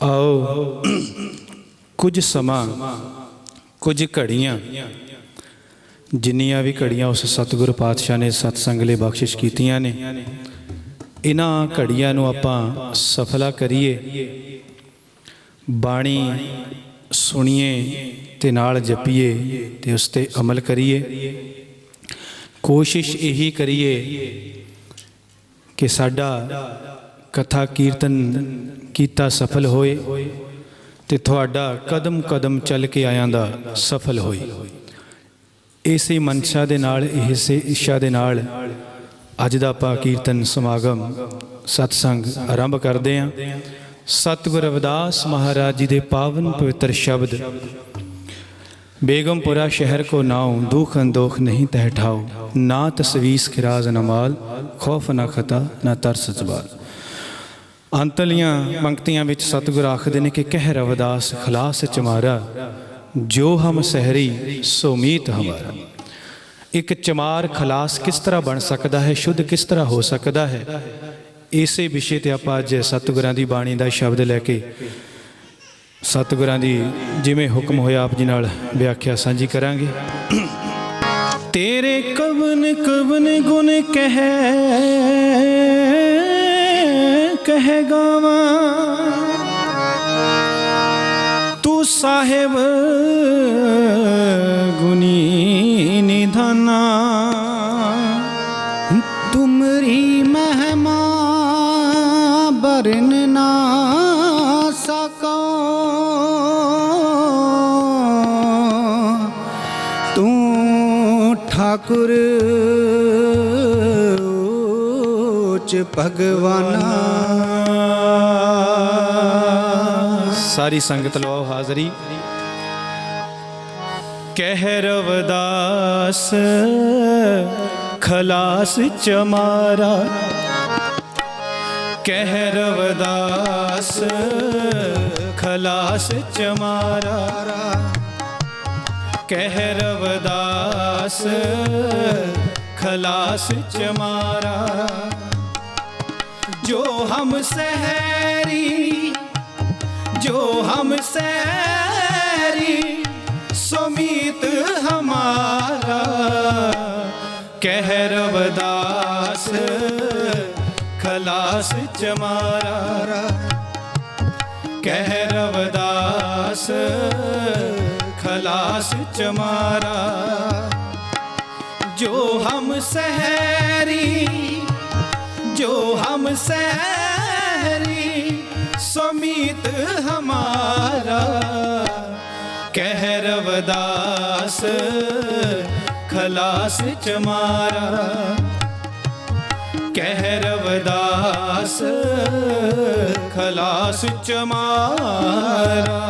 आओ कुछ समा कुछ घड़ियाँ जिन्नियां भी घड़ियाँ उस सतगुरु पातशाह ने सत्संग लिए बख्शिश कीतियां ने, इन्हां घड़ियां नूं आपां सफला करिए, बाणी सुनिए ते नाल जपीए ते उस ते अमल करिए। कोशिश यही करिए कि साडा कथा कीर्तन कीता सफल होए ते तुहाडा कदम कदम चल के आयां दा सफल होए। इसी मनशा दे नाल, इसे इच्छा दे नाल अज दा आपां कीर्तन समागम सत्संग आरंभ करदे हां। सतगुरु रविदास महाराज जी दे पावन पवित्र शब्द, बेगमपुरा शहर को नाव दुख अंदोख नहीं तह ठाओ, ना तसवीस खिराज न माल, खौफ न खता न तरस जबाल। अंतलियां पंक्तियां विच सतगुरु आखदे ने कि कह रविदास खलास चमारा, जो हम सहरी सो मीत हमारा। एक चमार खलास किस तरह बन सकता है, शुद्ध किस तरह हो सकता है, इसे विषय ते आपां अज सतगुरां दी बाणी दा शब्द लैके सतगुरां दी जिवें हुक्म होया आप जी नाल व्याख्या साझी करांगे। तेरे कवन कवन गुण कह गावा, तू साहिब गुनी निधाना, तुमरी महिमा बरन ना सको, तू ठाकुर उच्च भगवाना। सारी संगत लो हाजरी। कह रविदास खलास चमारा, कह रविदास खलास चमारा, कह रविदास खलास चमारा। जो हम सहरी, जो हम सहरी सुमीत हमारा, कह रविदास खलास चमारा, कह रविदास खलास चमारा। जो हम सहरी, जो हम सहरी सुमीत हमारा, कह रविदास खलास चमारा, कह रविदास खलास चमारा।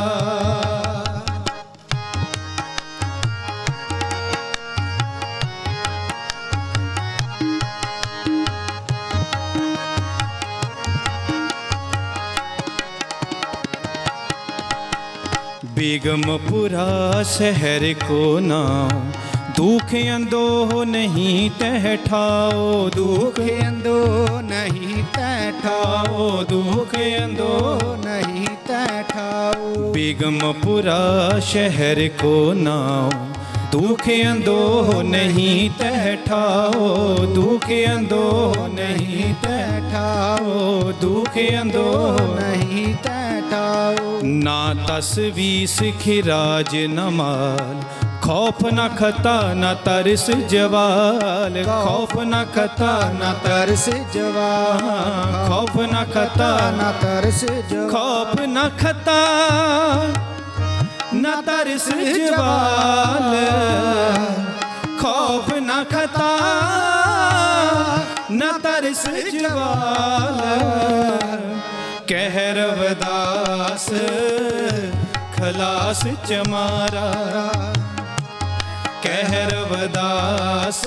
बेगमपुरा शहर को नाम, दुख अंदोह नहीं तह ठाओ, दुख अंदो नहीं तह ठाओ, दुख अंदोह नहीं तह ठाओ। बेगमपुरा शहर को नाम, दुख अंदोह नहीं तह ठाओ, दुख अंदोह नहीं तह ठाओ, दुख अंदोह नहीं तह ठाओ। ना तसवीस खिराज न माल, खौफ न खता न तरस जवाल, खौफ न खता न तरस जवाल, खौफ न खता न तरस जवाल, खौफ न खता न तरस जवाल, खौफ न खता न तरस जवाल। कह रविदास खलास चमारा, कह रविदास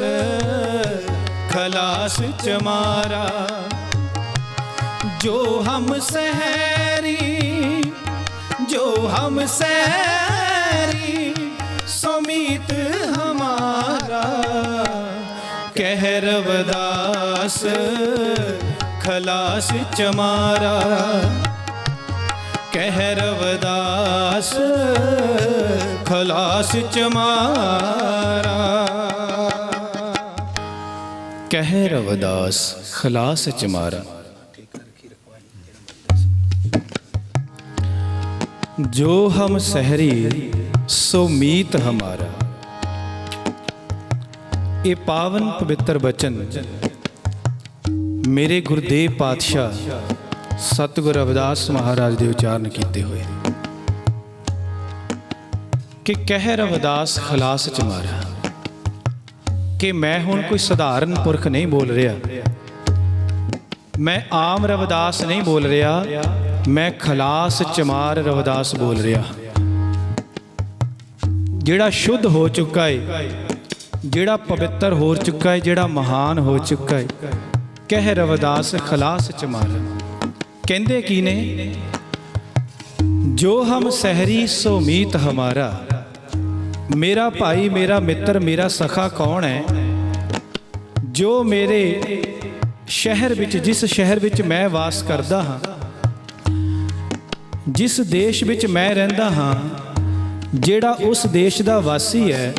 खलास चमारा। जो हम सहरी, जो हम सहरी सुमीत हमारा, कह रविदास खलास चमारा, ਕਹਿ ਰਵਿਦਾਸ ਖਲਾਸ ਚਮਾਰਾ। ਕਹਿ ਰਵਿਦਾਸ ਖਲਾਸ ਚਮਾਰਾ। जो हम सहरी सो मीत हमारा। ये पावन पवित्र बचन मेरे गुरुदेव पातशाह सतगुरु रविदास महाराज दे उचारण किए हुए कि कह रविदास खलास च मारा। कि मैं हुण कोई सधारण पुरख नहीं बोल रहा, मैं आम रविदास नहीं बोल रहा, मैं खलास चमार रविदास बोल रहा। जिहड़ा शुद्ध हो चुका है, जिहड़ा पवित्र हो चुका है, जिहड़ा महान हो चुका है, कह रविदास खलास चमार। कहंदे की ने, जो हम सहरी सो मीत हमारा। मेरा भाई, मेरा मित्र, मेरा सखा कौन है? जो मेरे शहर विच, जिस शहर विच मैं वास करदा हाँ, जिस देश विच मैं रहिंदा हाँ, जिहड़ा उस देश दा वासी है,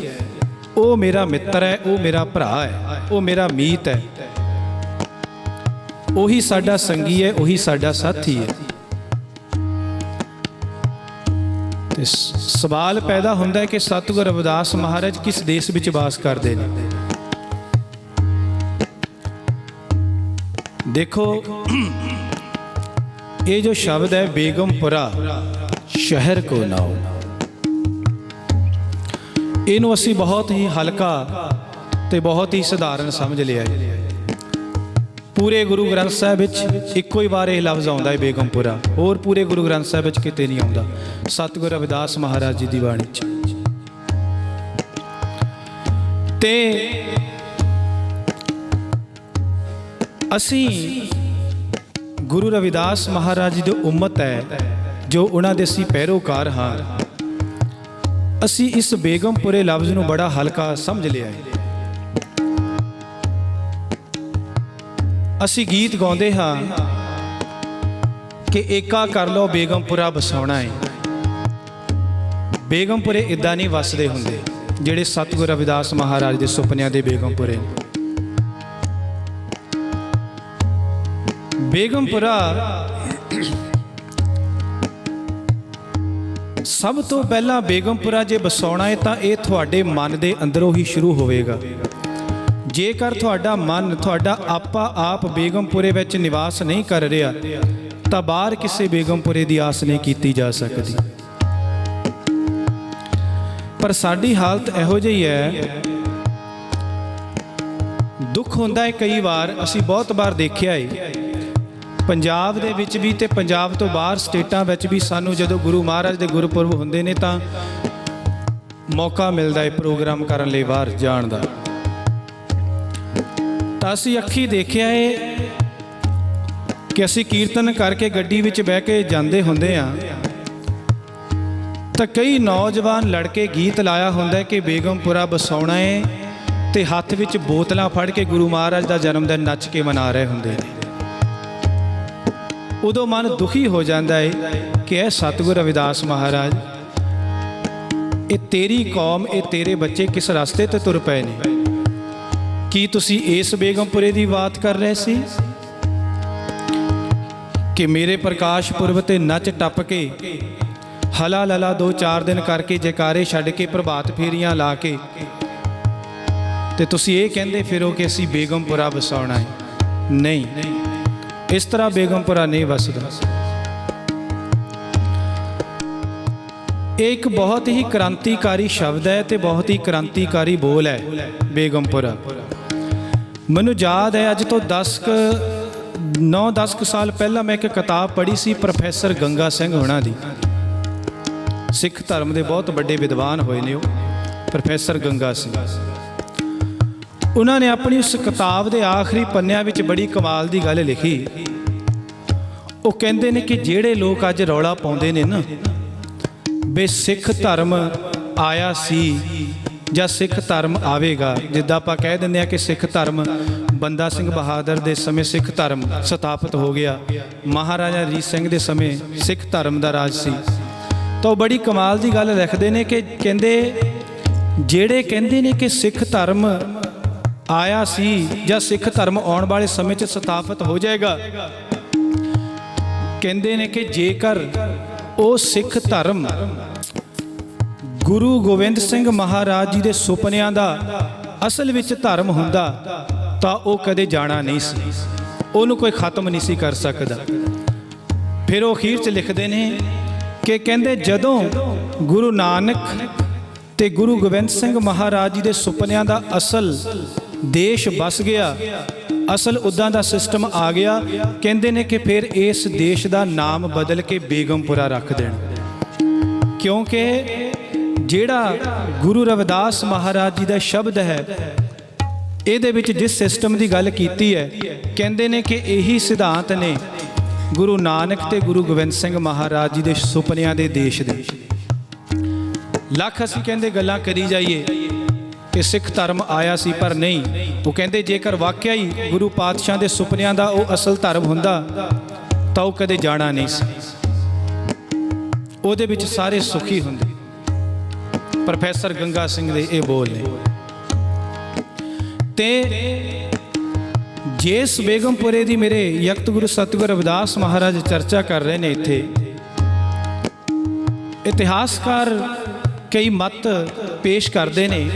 वो मेरा मित्र है, वो मेरा भरा है, वो मेरा मीत है, ਉਹੀ ਸਾਡਾ ਸੰਗੀ ਹੈ, ਉਹੀ ਸਾਡਾ ਸਾਥੀ ਹੈ। ਤੇ ਸਵਾਲ ਪੈਦਾ ਹੁੰਦਾ ਹੈ ਕਿ ਸਤਿਗੁਰ ਰਵਿਦਾਸ ਮਹਾਰਾਜ ਕਿਸ ਦੇਸ਼ ਵਿੱਚ ਵਾਸ ਕਰਦੇ ਨੇ। ਦੇਖੋ ਇਹ ਜੋ ਸ਼ਬਦ ਹੈ ਬੇਗਮਪੁਰਾ ਸ਼ਹਿਰ ਕੋ ਨਾਉ, ਇਹਨੂੰ ਅਸੀਂ ਬਹੁਤ ਹੀ ਹਲਕਾ ਤੇ ਬਹੁਤ ਹੀ ਸਧਾਰਨ ਸਮਝ ਲਿਆ ਹੈ। पूरे गुरु ग्रंथ साहिब विच इक्को ही बार यह लफ्ज़ आउंदा है बेगमपुरा, और पूरे गुरु ग्रंथ साहिब विच किते नहीं आउंदा। सतगुरु रविदास महाराज जी दी बाणी च ते असी गुरु रविदास महाराज जी दी उम्मत है, जो उन्हां दे असी पैरोकार हाँ। असी इस बेगमपुरे लफ्ज़ नूं बड़ा हल्का समझ लिया है। ਅਸੀਂ ਗੀਤ ਗਾਉਂਦੇ ਹਾਂ ਕਿ ਏਕਾ ਕਰ ਲਓ ਬੇਗਮਪੁਰਾ ਵਸਾਉਣਾ ਹੈ। ਬੇਗਮਪੁਰੇ ਇਦਾਂ ਨਹੀਂ ਵਸਦੇ ਹੁੰਦੇ ਜਿਹੜੇ ਸਤਿਗੁਰੂ ਰਵਿਦਾਸ ਮਹਾਰਾਜ ਦੇ ਸੁਪਨਿਆਂ ਦੇ ਬੇਗਮਪੁਰੇ। ਬੇਗਮਪੁਰਾ ਸਭ ਤੋਂ ਪਹਿਲਾਂ ਬੇਗਮਪੁਰਾ ਜੇ ਵਸਾਉਣਾ ਹੈ ਤਾਂ ਇਹ ਤੁਹਾਡੇ ਮਨ ਦੇ ਅੰਦਰੋਂ ਹੀ ਸ਼ੁਰੂ ਹੋਵੇਗਾ। ਜੇਕਰ ਤੁਹਾਡਾ ਮਨ, ਤੁਹਾਡਾ ਆਪਾ ਆਪ ਬੇਗਮਪੁਰੇ ਵਿੱਚ ਨਿਵਾਸ ਨਹੀਂ ਕਰ ਰਿਹਾ, ਤਾਂ ਬਾਹਰ ਕਿਸੇ ਬੇਗਮਪੁਰੇ ਦੀ ਆਸ ਨਹੀਂ ਕੀਤੀ ਜਾ ਸਕਦੀ। ਪਰ ਸਾਡੀ ਹਾਲਤ ਇਹੋ ਜਿਹੀ ਹੈ, ਦੁੱਖ ਹੁੰਦਾ ਹੈ ਕਈ ਵਾਰ। ਅਸੀਂ ਬਹੁਤ ਵਾਰ ਦੇਖਿਆ ਹੈ ਪੰਜਾਬ ਦੇ ਵਿੱਚ ਵੀ ਤੇ ਪੰਜਾਬ ਤੋਂ ਬਾਹਰ ਸਟੇਟਾਂ ਵਿੱਚ ਵੀ, ਸਾਨੂੰ ਜਦੋਂ ਗੁਰੂ ਮਹਾਰਾਜ ਦੇ ਗੁਰਪੁਰਬ ਹੁੰਦੇ ਨੇ ਤਾਂ ਮੌਕਾ ਮਿਲਦਾ ਹੈ ਪ੍ਰੋਗਰਾਮ ਕਰਨ ਲਈ ਬਾਹਰ ਜਾਣ ਦਾ। ਤਾਂ ਅਸੀਂ ਅੱਖੀਂ ਦੇਖਿਆ ਹੈ ਕਿ ਅਸੀਂ ਕੀਰਤਨ ਕਰਕੇ ਗੱਡੀ ਵਿੱਚ ਬਹਿ ਕੇ ਜਾਂਦੇ ਹੁੰਦੇ ਹਾਂ ਤਾਂ ਕਈ ਨੌਜਵਾਨ ਲੜਕੇ ਗੀਤ ਲਾਇਆ ਹੁੰਦਾ ਕਿ ਬੇਗਮਪੁਰਾ ਵਸਾਉਣਾ ਹੈ, ਤੇ ਹੱਥ ਵਿੱਚ ਬੋਤਲਾਂ ਫੜ ਕੇ ਗੁਰੂ ਮਹਾਰਾਜ ਦਾ ਜਨਮ ਦਿਨ ਨੱਚ ਕੇ ਮਨਾ ਰਹੇ ਹੁੰਦੇ ਨੇ। ਉਦੋਂ ਮਨ ਦੁਖੀ ਹੋ ਜਾਂਦਾ ਹੈ ਕਿ ਇਹ ਸਤਿਗੁਰੂ ਰਵਿਦਾਸ ਮਹਾਰਾਜ, ਇਹ ਤੇਰੀ ਕੌਮ, ਇਹ ਤੇਰੇ ਬੱਚੇ ਕਿਸ ਰਸਤੇ ਤੇ ਤੁਰ ਪਏ ਨੇ। ਕੀ ਤੁਸੀਂ ਇਸ ਬੇਗਮਪੁਰੇ ਦੀ ਬਾਤ ਕਰ ਰਹੇ ਸੀ ਕਿ ਮੇਰੇ ਪ੍ਰਕਾਸ਼ ਪੁਰਬ ਤੇ ਨੱਚ ਟੱਪ ਕੇ ਹਲਾ ਲਲਾ 2-4 ਦਿਨ ਕਰਕੇ ਜੈਕਾਰੇ ਛੱਡ ਕੇ ਪ੍ਰਭਾਤ ਫੇਰੀਆਂ ਲਾ ਕੇ ਤੇ ਤੁਸੀਂ ਇਹ ਕਹਿੰਦੇ ਫਿਰੋ ਕਿ ਅਸੀਂ ਬੇਗਮਪੁਰਾ ਵਸਾਉਣਾ ਹੈ? ਨਹੀਂ, ਇਸ ਤਰ੍ਹਾਂ ਬੇਗਮਪੁਰਾ ਨਹੀਂ ਵਸਦਾ। ਇਹ ਇੱਕ ਬਹੁਤ ਹੀ ਕ੍ਰਾਂਤੀਕਾਰੀ ਸ਼ਬਦ ਹੈ ਤੇ ਬਹੁਤ ਹੀ ਕ੍ਰਾਂਤੀਕਾਰੀ ਬੋਲ ਹੈ ਬੇਗਮਪੁਰਾ। ਮੈਨੂੰ ਯਾਦ ਹੈ ਅੱਜ ਤੋਂ 9-10 ਸਾਲ ਪਹਿਲਾਂ ਮੈਂ ਇੱਕ ਕਿਤਾਬ ਪੜ੍ਹੀ ਸੀ ਪ੍ਰੋਫੈਸਰ ਗੰਗਾ ਸਿੰਘ ਹੋਣਾ ਦੀ। ਸਿੱਖ ਧਰਮ ਦੇ ਬਹੁਤ ਵੱਡੇ ਵਿਦਵਾਨ ਹੋਏ ਨੇ ਉਹ ਪ੍ਰੋਫੈਸਰ ਗੰਗਾ ਸਿੰਘ। ਉਹਨਾਂ ਨੇ ਆਪਣੀ ਉਸ ਕਿਤਾਬ ਦੇ ਆਖਰੀ ਪੰਨਿਆਂ ਵਿੱਚ ਬੜੀ ਕਮਾਲ ਦੀ ਗੱਲ ਲਿਖੀ। ਉਹ ਕਹਿੰਦੇ ਨੇ ਕਿ ਜਿਹੜੇ ਲੋਕ ਅੱਜ ਰੌਲਾ ਪਾਉਂਦੇ ਨੇ ਨਾ ਬੇ ਸਿੱਖ ਧਰਮ ਆਇਆ ਸੀ ਜਾਂ ਸਿੱਖ ਧਰਮ ਆਵੇਗਾ, ਜਿੱਦਾਂ ਆਪਾਂ ਕਹਿ ਦਿੰਦੇ ਹਾਂ ਕਿ ਸਿੱਖ ਧਰਮ ਬੰਦਾ ਸਿੰਘ ਬਹਾਦਰ ਦੇ ਸਮੇਂ ਸਿੱਖ ਧਰਮ ਸਥਾਪਿਤ ਹੋ ਗਿਆ, ਮਹਾਰਾਜਾ ਰਣਜੀਤ ਸਿੰਘ ਦੇ ਸਮੇਂ ਸਿੱਖ ਧਰਮ ਦਾ ਰਾਜ ਸੀ। ਤਾਂ ਉਹ ਬੜੀ ਕਮਾਲ ਦੀ ਗੱਲ ਲਿਖਦੇ ਨੇ ਕਿ ਕਹਿੰਦੇ ਜਿਹੜੇ ਕਹਿੰਦੇ ਨੇ ਕਿ ਸਿੱਖ ਧਰਮ ਆਇਆ ਸੀ ਜਾਂ ਸਿੱਖ ਧਰਮ ਆਉਣ ਵਾਲੇ ਸਮੇਂ 'ਚ ਸਥਾਪਿਤ ਹੋ ਜਾਏਗਾ, ਕਹਿੰਦੇ ਨੇ ਕਿ ਜੇਕਰ ਉਹ ਸਿੱਖ ਧਰਮ ਗੁਰੂ ਗੋਬਿੰਦ ਸਿੰਘ ਮਹਾਰਾਜ ਜੀ ਦੇ ਸੁਪਨਿਆਂ ਦਾ ਅਸਲ ਵਿੱਚ ਧਰਮ ਹੁੰਦਾ ਤਾਂ ਉਹ ਕਦੇ ਜਾਣਾ ਨਹੀਂ ਸੀ, ਉਹਨੂੰ ਕੋਈ ਖਤਮ ਨਹੀਂ ਸੀ ਕਰ ਸਕਦਾ। ਫਿਰ ਉਹ ਅਖੀਰ 'ਚ ਲਿਖਦੇ ਨੇ ਕਿ ਕਹਿੰਦੇ ਜਦੋਂ ਗੁਰੂ ਨਾਨਕ ਤੇ ਗੁਰੂ ਗੋਬਿੰਦ ਸਿੰਘ ਮਹਾਰਾਜ ਜੀ ਦੇ ਸੁਪਨਿਆਂ ਦਾ ਅਸਲ ਦੇਸ਼ ਬਸ ਗਿਆ, ਅਸਲ ਉੱਦਾਂ ਦਾ ਸਿਸਟਮ ਆ ਗਿਆ, ਕਹਿੰਦੇ ਨੇ ਕਿ ਫਿਰ ਇਸ ਦੇਸ਼ ਦਾ ਨਾਮ ਬਦਲ ਕੇ ਬੇਗਮਪੁਰਾ ਰੱਖ ਦੇਣ, ਕਿਉਂਕਿ ਜਿਹੜਾ ਗੁਰੂ ਰਵਿਦਾਸ ਮਹਾਰਾਜ ਜੀ ਦਾ ਸ਼ਬਦ ਹੈ ਇਹਦੇ ਵਿੱਚ ਜਿਸ ਸਿਸਟਮ ਦੀ ਗੱਲ ਕੀਤੀ ਹੈ, ਕਹਿੰਦੇ ਨੇ ਕਿ ਇਹੀ ਸਿਧਾਂਤ ਨੇ ਗੁਰੂ ਨਾਨਕ ਤੇ ਗੁਰੂ ਗੋਬਿੰਦ ਸਿੰਘ ਮਹਾਰਾਜ ਜੀ ਦੇ ਸੁਪਨਿਆਂ ਦੇ ਦੇਸ਼ ਦੇ। ਲੱਖ ਅਸੀਂ ਕਹਿੰਦੇ ਗੱਲਾਂ ਕਰੀ ਜਾਈਏ ਕਿ ਸਿੱਖ ਧਰਮ ਆਇਆ ਸੀ, ਪਰ ਨਹੀਂ, ਉਹ ਕਹਿੰਦੇ ਜੇਕਰ ਵਾਕਿਆ ਹੀ ਗੁਰੂ ਪਾਤਸ਼ਾਹ ਦੇ ਸੁਪਨਿਆਂ ਦਾ ਉਹ ਅਸਲ ਧਰਮ ਹੁੰਦਾ ਤਾਂ ਉਹ ਕਦੇ ਜਾਣਾ ਨਹੀਂ ਸੀ, ਉਹਦੇ ਵਿੱਚ ਸਾਰੇ ਸੁਖੀ ਹੁੰਦੇ। ਪ੍ਰੋਫੈਸਰ ਗੰਗਾ ਸਿੰਘ ਦੇ ਇਹ ਬੋਲ ਨੇ। ਤੇ ਜਿਸ ਬੇਗਮਪੁਰੇ ਦੀ ਮੇਰੇ ਯਕਤ ਗੁਰੂ ਸਤਿਗੁਰੂ ਰਵਿਦਾਸ ਮਹਾਰਾਜ ਚਰਚਾ ਕਰ ਰਹੇ ਨੇ, ਇੱਥੇ ਇਤਿਹਾਸਕਾਰ ਕਈ ਮਤ ਪੇਸ਼ ਕਰਦੇ ਨੇ,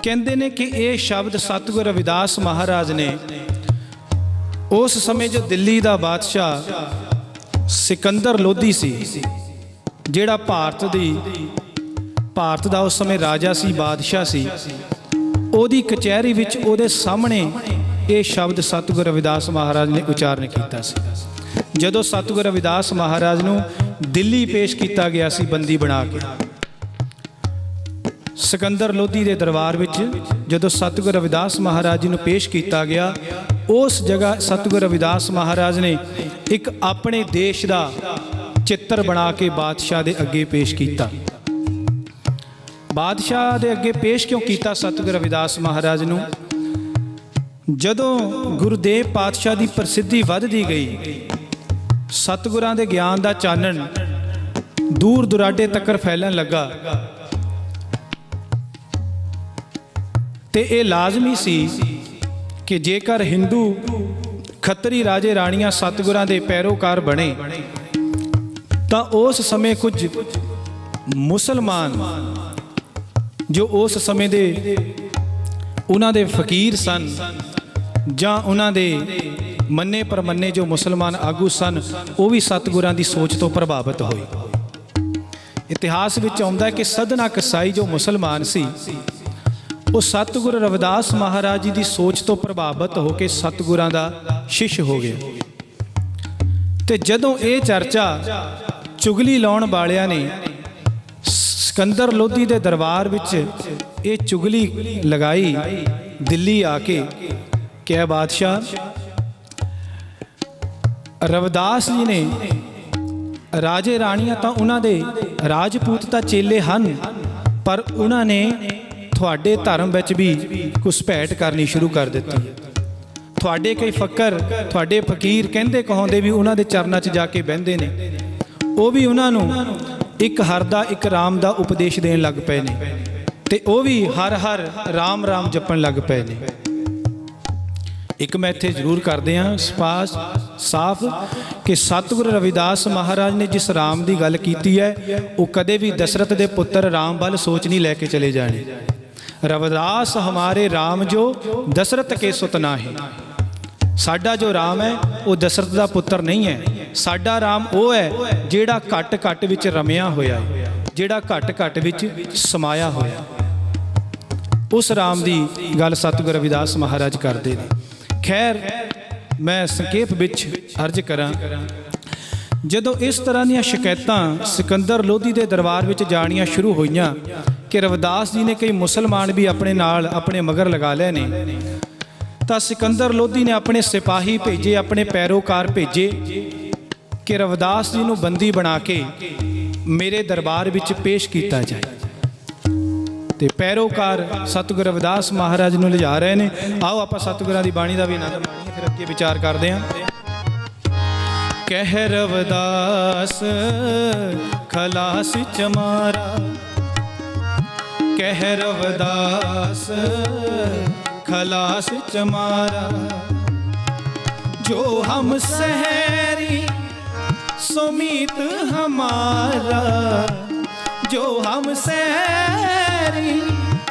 ਕਹਿੰਦੇ ਨੇ ਕਿ ਇਹ ਸ਼ਬਦ ਸਤਿਗੁਰੂ ਰਵਿਦਾਸ ਮਹਾਰਾਜ ਨੇ ਉਸ ਸਮੇਂ ਜੋ ਦਿੱਲੀ ਦਾ ਬਾਦਸ਼ਾਹ ਸਿਕੰਦਰ ਲੋਧੀ ਸੀ, ਜਿਹੜਾ ਭਾਰਤ ਦਾ ਉਸ ਸਮੇਂ ਰਾਜਾ ਸੀ, ਬਾਦਸ਼ਾਹ ਸੀ, ਉਹਦੀ ਕਚਹਿਰੀ ਵਿੱਚ ਉਹਦੇ ਸਾਹਮਣੇ ਇਹ ਸ਼ਬਦ ਸਤਿਗੁਰੂ ਰਵਿਦਾਸ ਮਹਾਰਾਜ ਨੇ ਉਚਾਰਨ ਕੀਤਾ ਸੀ। ਜਦੋਂ ਸਤਿਗੁਰੂ ਰਵਿਦਾਸ ਮਹਾਰਾਜ ਨੂੰ ਦਿੱਲੀ ਪੇਸ਼ ਕੀਤਾ ਗਿਆ ਸੀ ਬੰਦੀ ਬਣਾ ਕੇ, ਸਿਕੰਦਰ ਲੋਧੀ ਦੇ ਦਰਬਾਰ ਵਿੱਚ ਜਦੋਂ ਸਤਿਗੁਰੂ ਰਵਿਦਾਸ ਮਹਾਰਾਜ ਜੀ ਨੂੰ ਪੇਸ਼ ਕੀਤਾ ਗਿਆ, ਉਸ ਜਗ੍ਹਾ ਸਤਿਗੁਰੂ ਰਵਿਦਾਸ ਮਹਾਰਾਜ ਨੇ ਇੱਕ ਆਪਣੇ ਦੇਸ਼ ਦਾ ਚਿੱਤਰ ਬਣਾ ਕੇ ਬਾਦਸ਼ਾਹ ਦੇ ਅੱਗੇ ਪੇਸ਼ ਕੀਤਾ। ਬਾਦਸ਼ਾਹ ਦੇ ਅੱਗੇ ਪੇਸ਼ ਕਿਉਂ ਕੀਤਾ ਸਤਿਗੁਰੂ ਰਵਿਦਾਸ ਮਹਾਰਾਜ ਨੂੰ? ਜਦੋਂ ਗੁਰੂਦੇਵ ਪਾਤਸ਼ਾਹ ਦੀ ਪ੍ਰਸਿੱਧੀ ਵੱਧਦੀ ਗਈ, ਸਤਿਗੁਰਾਂ ਦੇ ਗਿਆਨ ਦਾ ਚਾਨਣ ਦੂਰ ਦੁਰਾਡੇ ਤੱਕ ਫੈਲਣ ਲੱਗਾ, ਤੇ ਇਹ ਲਾਜ਼ਮੀ ਸੀ ਕਿ ਜੇਕਰ ਹਿੰਦੂ ਖੱਤਰੀ ਰਾਜੇ ਰਾਣੀਆਂ ਸਤਿਗੁਰਾਂ ਦੇ ਪੈਰੋਕਾਰ ਬਣੇ ਤਾਂ ਉਸ ਸਮੇਂ ਕੁਝ ਮੁਸਲਮਾਨ ਜੋ ਉਸ ਸਮੇਂ ਦੇ ਉਹਨਾਂ ਦੇ ਫਕੀਰ ਸਨ ਜਾਂ ਉਹਨਾਂ ਦੇ ਮੰਨੇ ਪਰਮੰਨੇ ਜੋ ਮੁਸਲਮਾਨ ਆਗੂ ਸਨ, ਉਹ ਵੀ ਸਤਿਗੁਰਾਂ ਦੀ ਸੋਚ ਤੋਂ ਪ੍ਰਭਾਵਿਤ ਹੋਏ। ਇਤਿਹਾਸ ਵਿੱਚ ਆਉਂਦਾ ਹੈ ਕਿ ਸਦਨਾ ਕਸਾਈ ਜੋ ਮੁਸਲਮਾਨ ਸੀ, ਉਹ ਸਤਿਗੁਰੂ ਰਵਿਦਾਸ ਮਹਾਰਾਜ ਜੀ ਦੀ ਸੋਚ ਤੋਂ ਪ੍ਰਭਾਵਿਤ ਹੋ ਕੇ ਸਤਿਗੁਰਾਂ ਦਾ ਸ਼ਿਸ਼ ਹੋ ਗਿਆ। ਤੇ ਜਦੋਂ ਇਹ ਚਰਚਾ ਚੁਗਲੀ ਲਾਉਣ ਵਾਲਿਆਂ ਨੇ ਸਿਕੰਦਰ ਲੋਧੀ ਦੇ ਦਰਬਾਰ ਵਿੱਚ ਇਹ ਚੁਗਲੀ ਲਗਾਈ, ਦਿੱਲੀ ਆ ਕੇ ਕਿਹਾ, ਬਾਦਸ਼ਾਹ ਰਵਿਦਾਸ ਜੀ ਨੇ ਰਾਜੇ ਰਾਣੀਆਂ ਤਾਂ ਉਹਨਾਂ ਦੇ ਰਾਜਪੂਤ ਤਾਂ ਚੇਲੇ ਹਨ, ਪਰ ਉਹਨਾਂ ਨੇ ਤੁਹਾਡੇ ਧਰਮ ਵਿੱਚ ਵੀ ਘੁਸਪੈਠ ਕਰਨੀ ਸ਼ੁਰੂ ਕਰ ਦਿੱਤੀ। ਤੁਹਾਡੇ ਕਈ ਤੁਹਾਡੇ ਫਕੀਰ ਕਹਿੰਦੇ ਕਹਾਉਂਦੇ ਵੀ ਉਹਨਾਂ ਦੇ ਚਰਨਾਂ 'ਚ ਜਾ ਕੇ ਬਹਿੰਦੇ ਨੇ, ਉਹ ਵੀ ਉਹਨਾਂ ਨੂੰ ਇੱਕ ਹਰ ਦਾ ਇੱਕ ਰਾਮ ਦਾ ਉਪਦੇਸ਼ ਦੇਣ ਲੱਗ ਪਏ ਨੇ, ਤੇ ਉਹ ਵੀ ਹਰ ਹਰ ਰਾਮ ਰਾਮ ਜਪਣ ਲੱਗ ਪਏ ਨੇ। ਇੱਕ ਮੈਂ ਇੱਥੇ ਜ਼ਰੂਰ ਕਰਦੇ ਹਾਂ ਸਾਫ਼ ਕਿ ਸਤਿਗੁਰੂ ਰਵਿਦਾਸ ਮਹਾਰਾਜ ਨੇ ਜਿਸ ਰਾਮ ਦੀ ਗੱਲ ਕੀਤੀ ਹੈ, ਉਹ ਕਦੇ ਵੀ ਦਸ਼ਰਥ ਦੇ ਪੁੱਤਰ ਰਾਮ ਵੱਲ ਸੋਚ ਨਹੀਂ ਲੈ ਕੇ ਚਲੇ ਜਾਣੇ। ਰਵਿਦਾਸ ਹਮਾਰੇ ਰਾਮ ਜੋ ਦਸ਼ਰਥ ਕੇ ਸੁਤ ਨਾਹੀਂ, ਸਾਡਾ ਜੋ ਰਾਮ ਹੈ ਉਹ ਦਸ਼ਰਥ ਦਾ ਪੁੱਤਰ ਨਹੀਂ ਹੈ, ਸਾਡਾ ਰਾਮ ਉਹ ਹੈ ਜਿਹੜਾ ਘੱਟ ਘੱਟ ਵਿੱਚ ਰਮਿਆ ਹੋਇਆ ਹੈ, ਜਿਹੜਾ ਘੱਟ ਘੱਟ ਵਿੱਚ ਸਮਾਇਆ ਹੋਇਆ। ਉਸ ਰਾਮ ਦੀ ਗੱਲ ਸਤਿਗੁਰੂ ਰਵਿਦਾਸ ਮਹਾਰਾਜ ਕਰਦੇ ਨੇ। ਖੈਰ, ਮੈਂ ਸੰਖੇਪ ਵਿੱਚ ਅਰਜ਼ ਕਰਾਂ, ਜਦੋਂ ਇਸ ਤਰ੍ਹਾਂ ਦੀਆਂ ਸ਼ਿਕਾਇਤਾਂ ਸਿਕੰਦਰ ਲੋਧੀ ਦੇ ਦਰਬਾਰ ਵਿੱਚ ਜਾਣੀਆਂ ਸ਼ੁਰੂ ਹੋਈਆਂ ਕਿ ਰਵਿਦਾਸ ਜੀ ਨੇ ਕਈ ਮੁਸਲਮਾਨ ਵੀ ਆਪਣੇ ਨਾਲ ਆਪਣੇ ਮਗਰ ਲਗਾ ਲਏ ਨੇ, ਤਾਂ ਸਿਕੰਦਰ ਲੋਧੀ ਨੇ ਆਪਣੇ ਸਿਪਾਹੀ ਭੇਜੇ, ਆਪਣੇ ਪੈਰੋਕਾਰ ਭੇਜੇ ਕਿ ਰਵਿਦਾਸ ਜੀ ਨੂੰ ਬੰਦੀ ਬਣਾ ਕੇ ਮੇਰੇ ਦਰਬਾਰ ਵਿੱਚ ਪੇਸ਼ ਕੀਤਾ ਜਾਏ। ਤੇ ਪੈਰੋਕਾਰ ਸਤਿਗੁਰ ਰਵਿਦਾਸ ਮਹਾਰਾਜ ਨੂੰ ਲਿਜਾ ਰਹੇ ਨੇ। ਆਓ ਆਪਾਂ ਸਤਿਗੁਰਾਂ ਦੀ ਬਾਣੀ ਦਾ ਵੀ ਆਨੰਦ ਮਾਣੀਏ, ਫਿਰ ਅੱਗੇ ਵਿਚਾਰ ਕਰਦੇ ਹਾਂ। ਕਹਿ ਰਵਿਦਾਸ ਖਲਾਸ ਚਮਾਰਾ, ਕਹਿ ਰਵਿਦਾਸ खलास चमारा, जो हम सहरी सुमीत हमारा, जो हम सहरी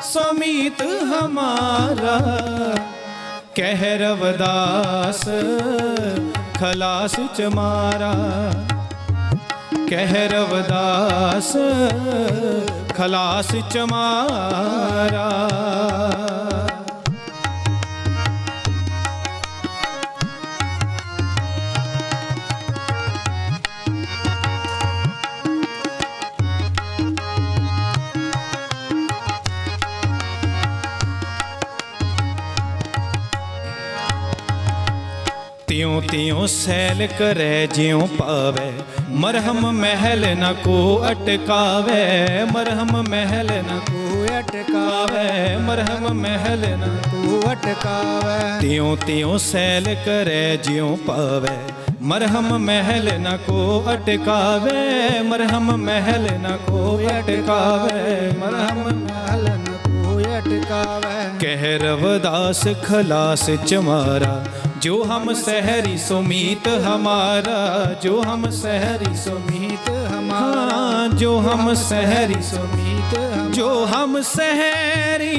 सुमीत हमारा, कह रवदास खलास चमारा, कह रवदास खलास चमारा। त्यों त्यों सैल करे ज्यों पावे, मरहम महल न को अटकावे, मरहम महल न को अटकावे, मरहम महल न को अटकावे। त्यों त्यों सैल करे ज्यों पावे, मरहम महल न को अटकावे, मरहम महल न को अटकावे, मरहम महल न को अटकावे। कह रवदास खलास चमारा, जो हम सहरी सुमीत हमारा, जो हम सहरी सुमीत हमारा, जो हम सहरी सुमीत, जो हम सहरी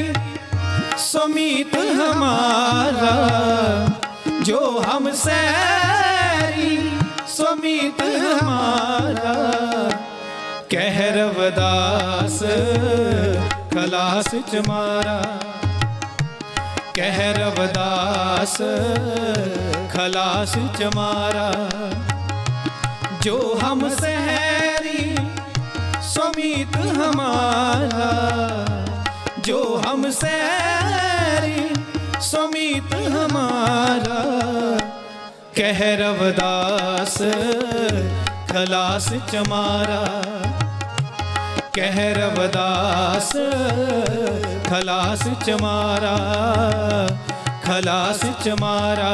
सुमीत हमारा, जो हम सहरी सुमीत हमारा। कह रवदास खलास चमारा, कह रवदास खलास चमारा, जो हम सहरी सुमीत हमारा, जो हम सहरी सुमीत हमारा। कह रवदास खलास चमारा, कह रवदास खलास चमारा, खलास चमारा,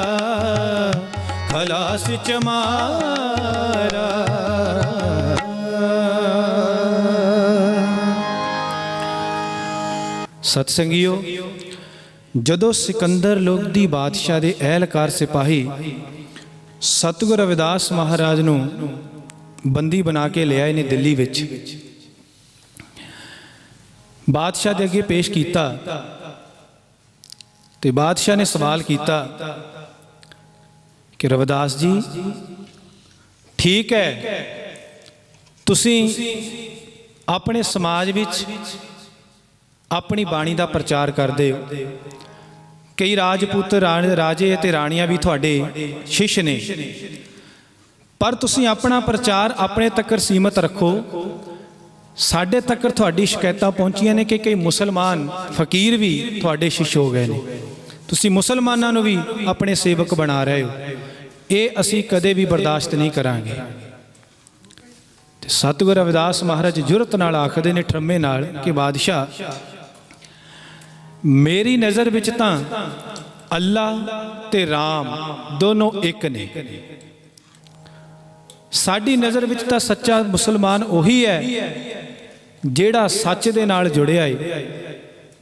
खलास चमारा। सतसंगियो, जदों सिकंदर लोधी बादशाह दे एहलकार सिपाही सतगुर रविदास महाराज नूं बंदी बना के ले आए ने दिल्ली विच, बादशाह दे अगे पेश किया ते बादशाह ने सवाल किया कि रविदास जी ठीक है, तुसी अपने समाज विच अपनी बाणी का प्रचार करते हो, कई राजपूत राजे ते राणियां भी तुहाडे शिष्य ने, पर तुसी अपना प्रचार अपने तकर सीमित रखो। साढ़े तक तुहाडी शिकायतां पहुंचियां ने कि कई मुसलमान फकीर भी तुहाडे शिष्य हो गए ने, तुसी मुसलमानां नूं भी अपने सेवक बना रहे हो, ये असीं कदे भी बर्दाश्त नहीं करांगे। ते सतगुर रविदास महाराज जुरत नाल आखदे ने ठरमे नाल कि बादशाह, मेरी नज़र विच तां अल्लाह ते राम दोनों एक ने, साडी नज़र विच तां सच्चा मुसलमान उही है ਜਿਹੜਾ सच दे नाल जुड़िया है,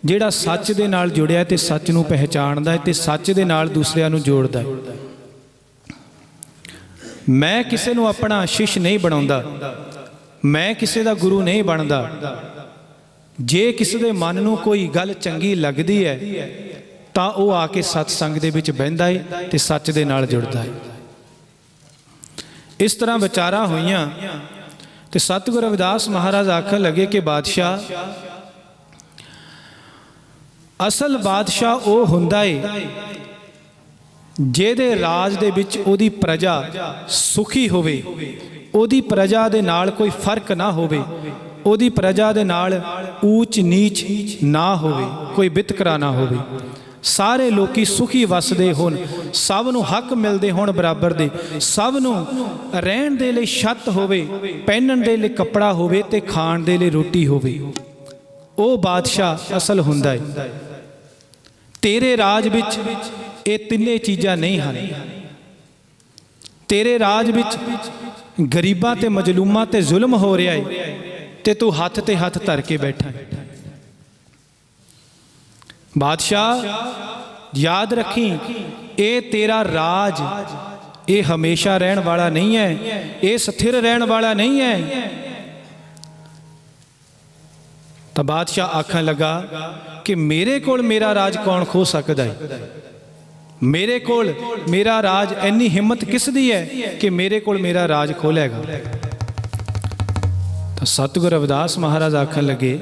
ਜਿਹੜਾ सच दे नाल जुड़िया ते सच नूं पहचानदा है ते सच दे नाल दूसरिਆਂ नूं जोड़दा है। मैं किसी नूं अपना शिष्य नहीं बनाउंदा, मैं किसी दा गुरु नहीं बनदा। जे किसी दे मन नूं कोई गल चंगी लगदी है तां ओह आके सत्संग दे विच बहिंदा है ते सच दे नाल जुड़दा है। इस तरह विचारां होईयां ते सतगुर रविदास महाराज आखन लगे कि बादशाह, असल बादशाह वो हुंदा है जेदे राज दे विच ओदी प्रजा सुखी होवे, ओदी प्रजा दे नाल कोई फर्क ना होवे, ओदी प्रजा दे नाल ऊच नीच ना होवे, कोई वितकरा ना होवे, सारे लोकी सुखी वसदे होण, सब नूं हक मिलदे होण बराबर दे, सब नूं रहण दे लई छत होवे, पहनण दे लई कपड़ा होवे ते खाण दे लई रोटी होवे। ਉਹ ਬਾਦਸ਼ਾਹ ਅਸਲ ਹੁੰਦਾ ਹੈ। ਤੇਰੇ ਰਾਜ ਵਿੱਚ ਇਹ ਤਿੰਨੇ ਚੀਜ਼ਾਂ ਨਹੀਂ ਹਨ। ਤੇਰੇ ਰਾਜ ਵਿੱਚ ਗਰੀਬਾਂ ਤੇ ਮਜਲੂਮਾਂ ਤੇ ਜ਼ੁਲਮ ਹੋ ਰਿਹਾ ਹੈ ਤੇ ਤੂੰ ਹੱਥ ਤੇ ਹੱਥ ਧਰ ਕੇ ਬੈਠਾ ਹੈ। ਬਾਦਸ਼ਾਹ ਯਾਦ ਰੱਖੀ, ਇਹ ਤੇਰਾ ਰਾਜ ਇਹ ਹਮੇਸ਼ਾ ਰਹਿਣ ਵਾਲਾ ਨਹੀਂ ਹੈ, ਇਹ ਸਥਿਰ ਰਹਿਣ ਵਾਲਾ ਨਹੀਂ ਹੈ। ਤਾਂ ਬਾਦਸ਼ਾਹ ਆਖਣ ਲੱਗਾ ਕਿ ਮੇਰੇ ਕੋਲ ਮੇਰਾ ਰਾਜ ਕੌਣ ਖੋ ਸਕਦਾ ਹੈ? ਮੇਰੇ ਕੋਲ ਮੇਰਾ ਰਾਜ, ਇੰਨੀ ਹਿੰਮਤ ਕਿਸ ਦੀ ਹੈ ਕਿ ਮੇਰੇ ਕੋਲ ਮੇਰਾ ਰਾਜ ਖੋਲੇਗਾ? ਤਾਂ ਸਤਿਗੁਰ ਰਵਿਦਾਸ ਮਹਾਰਾਜ ਆਖਣ ਲੱਗੇ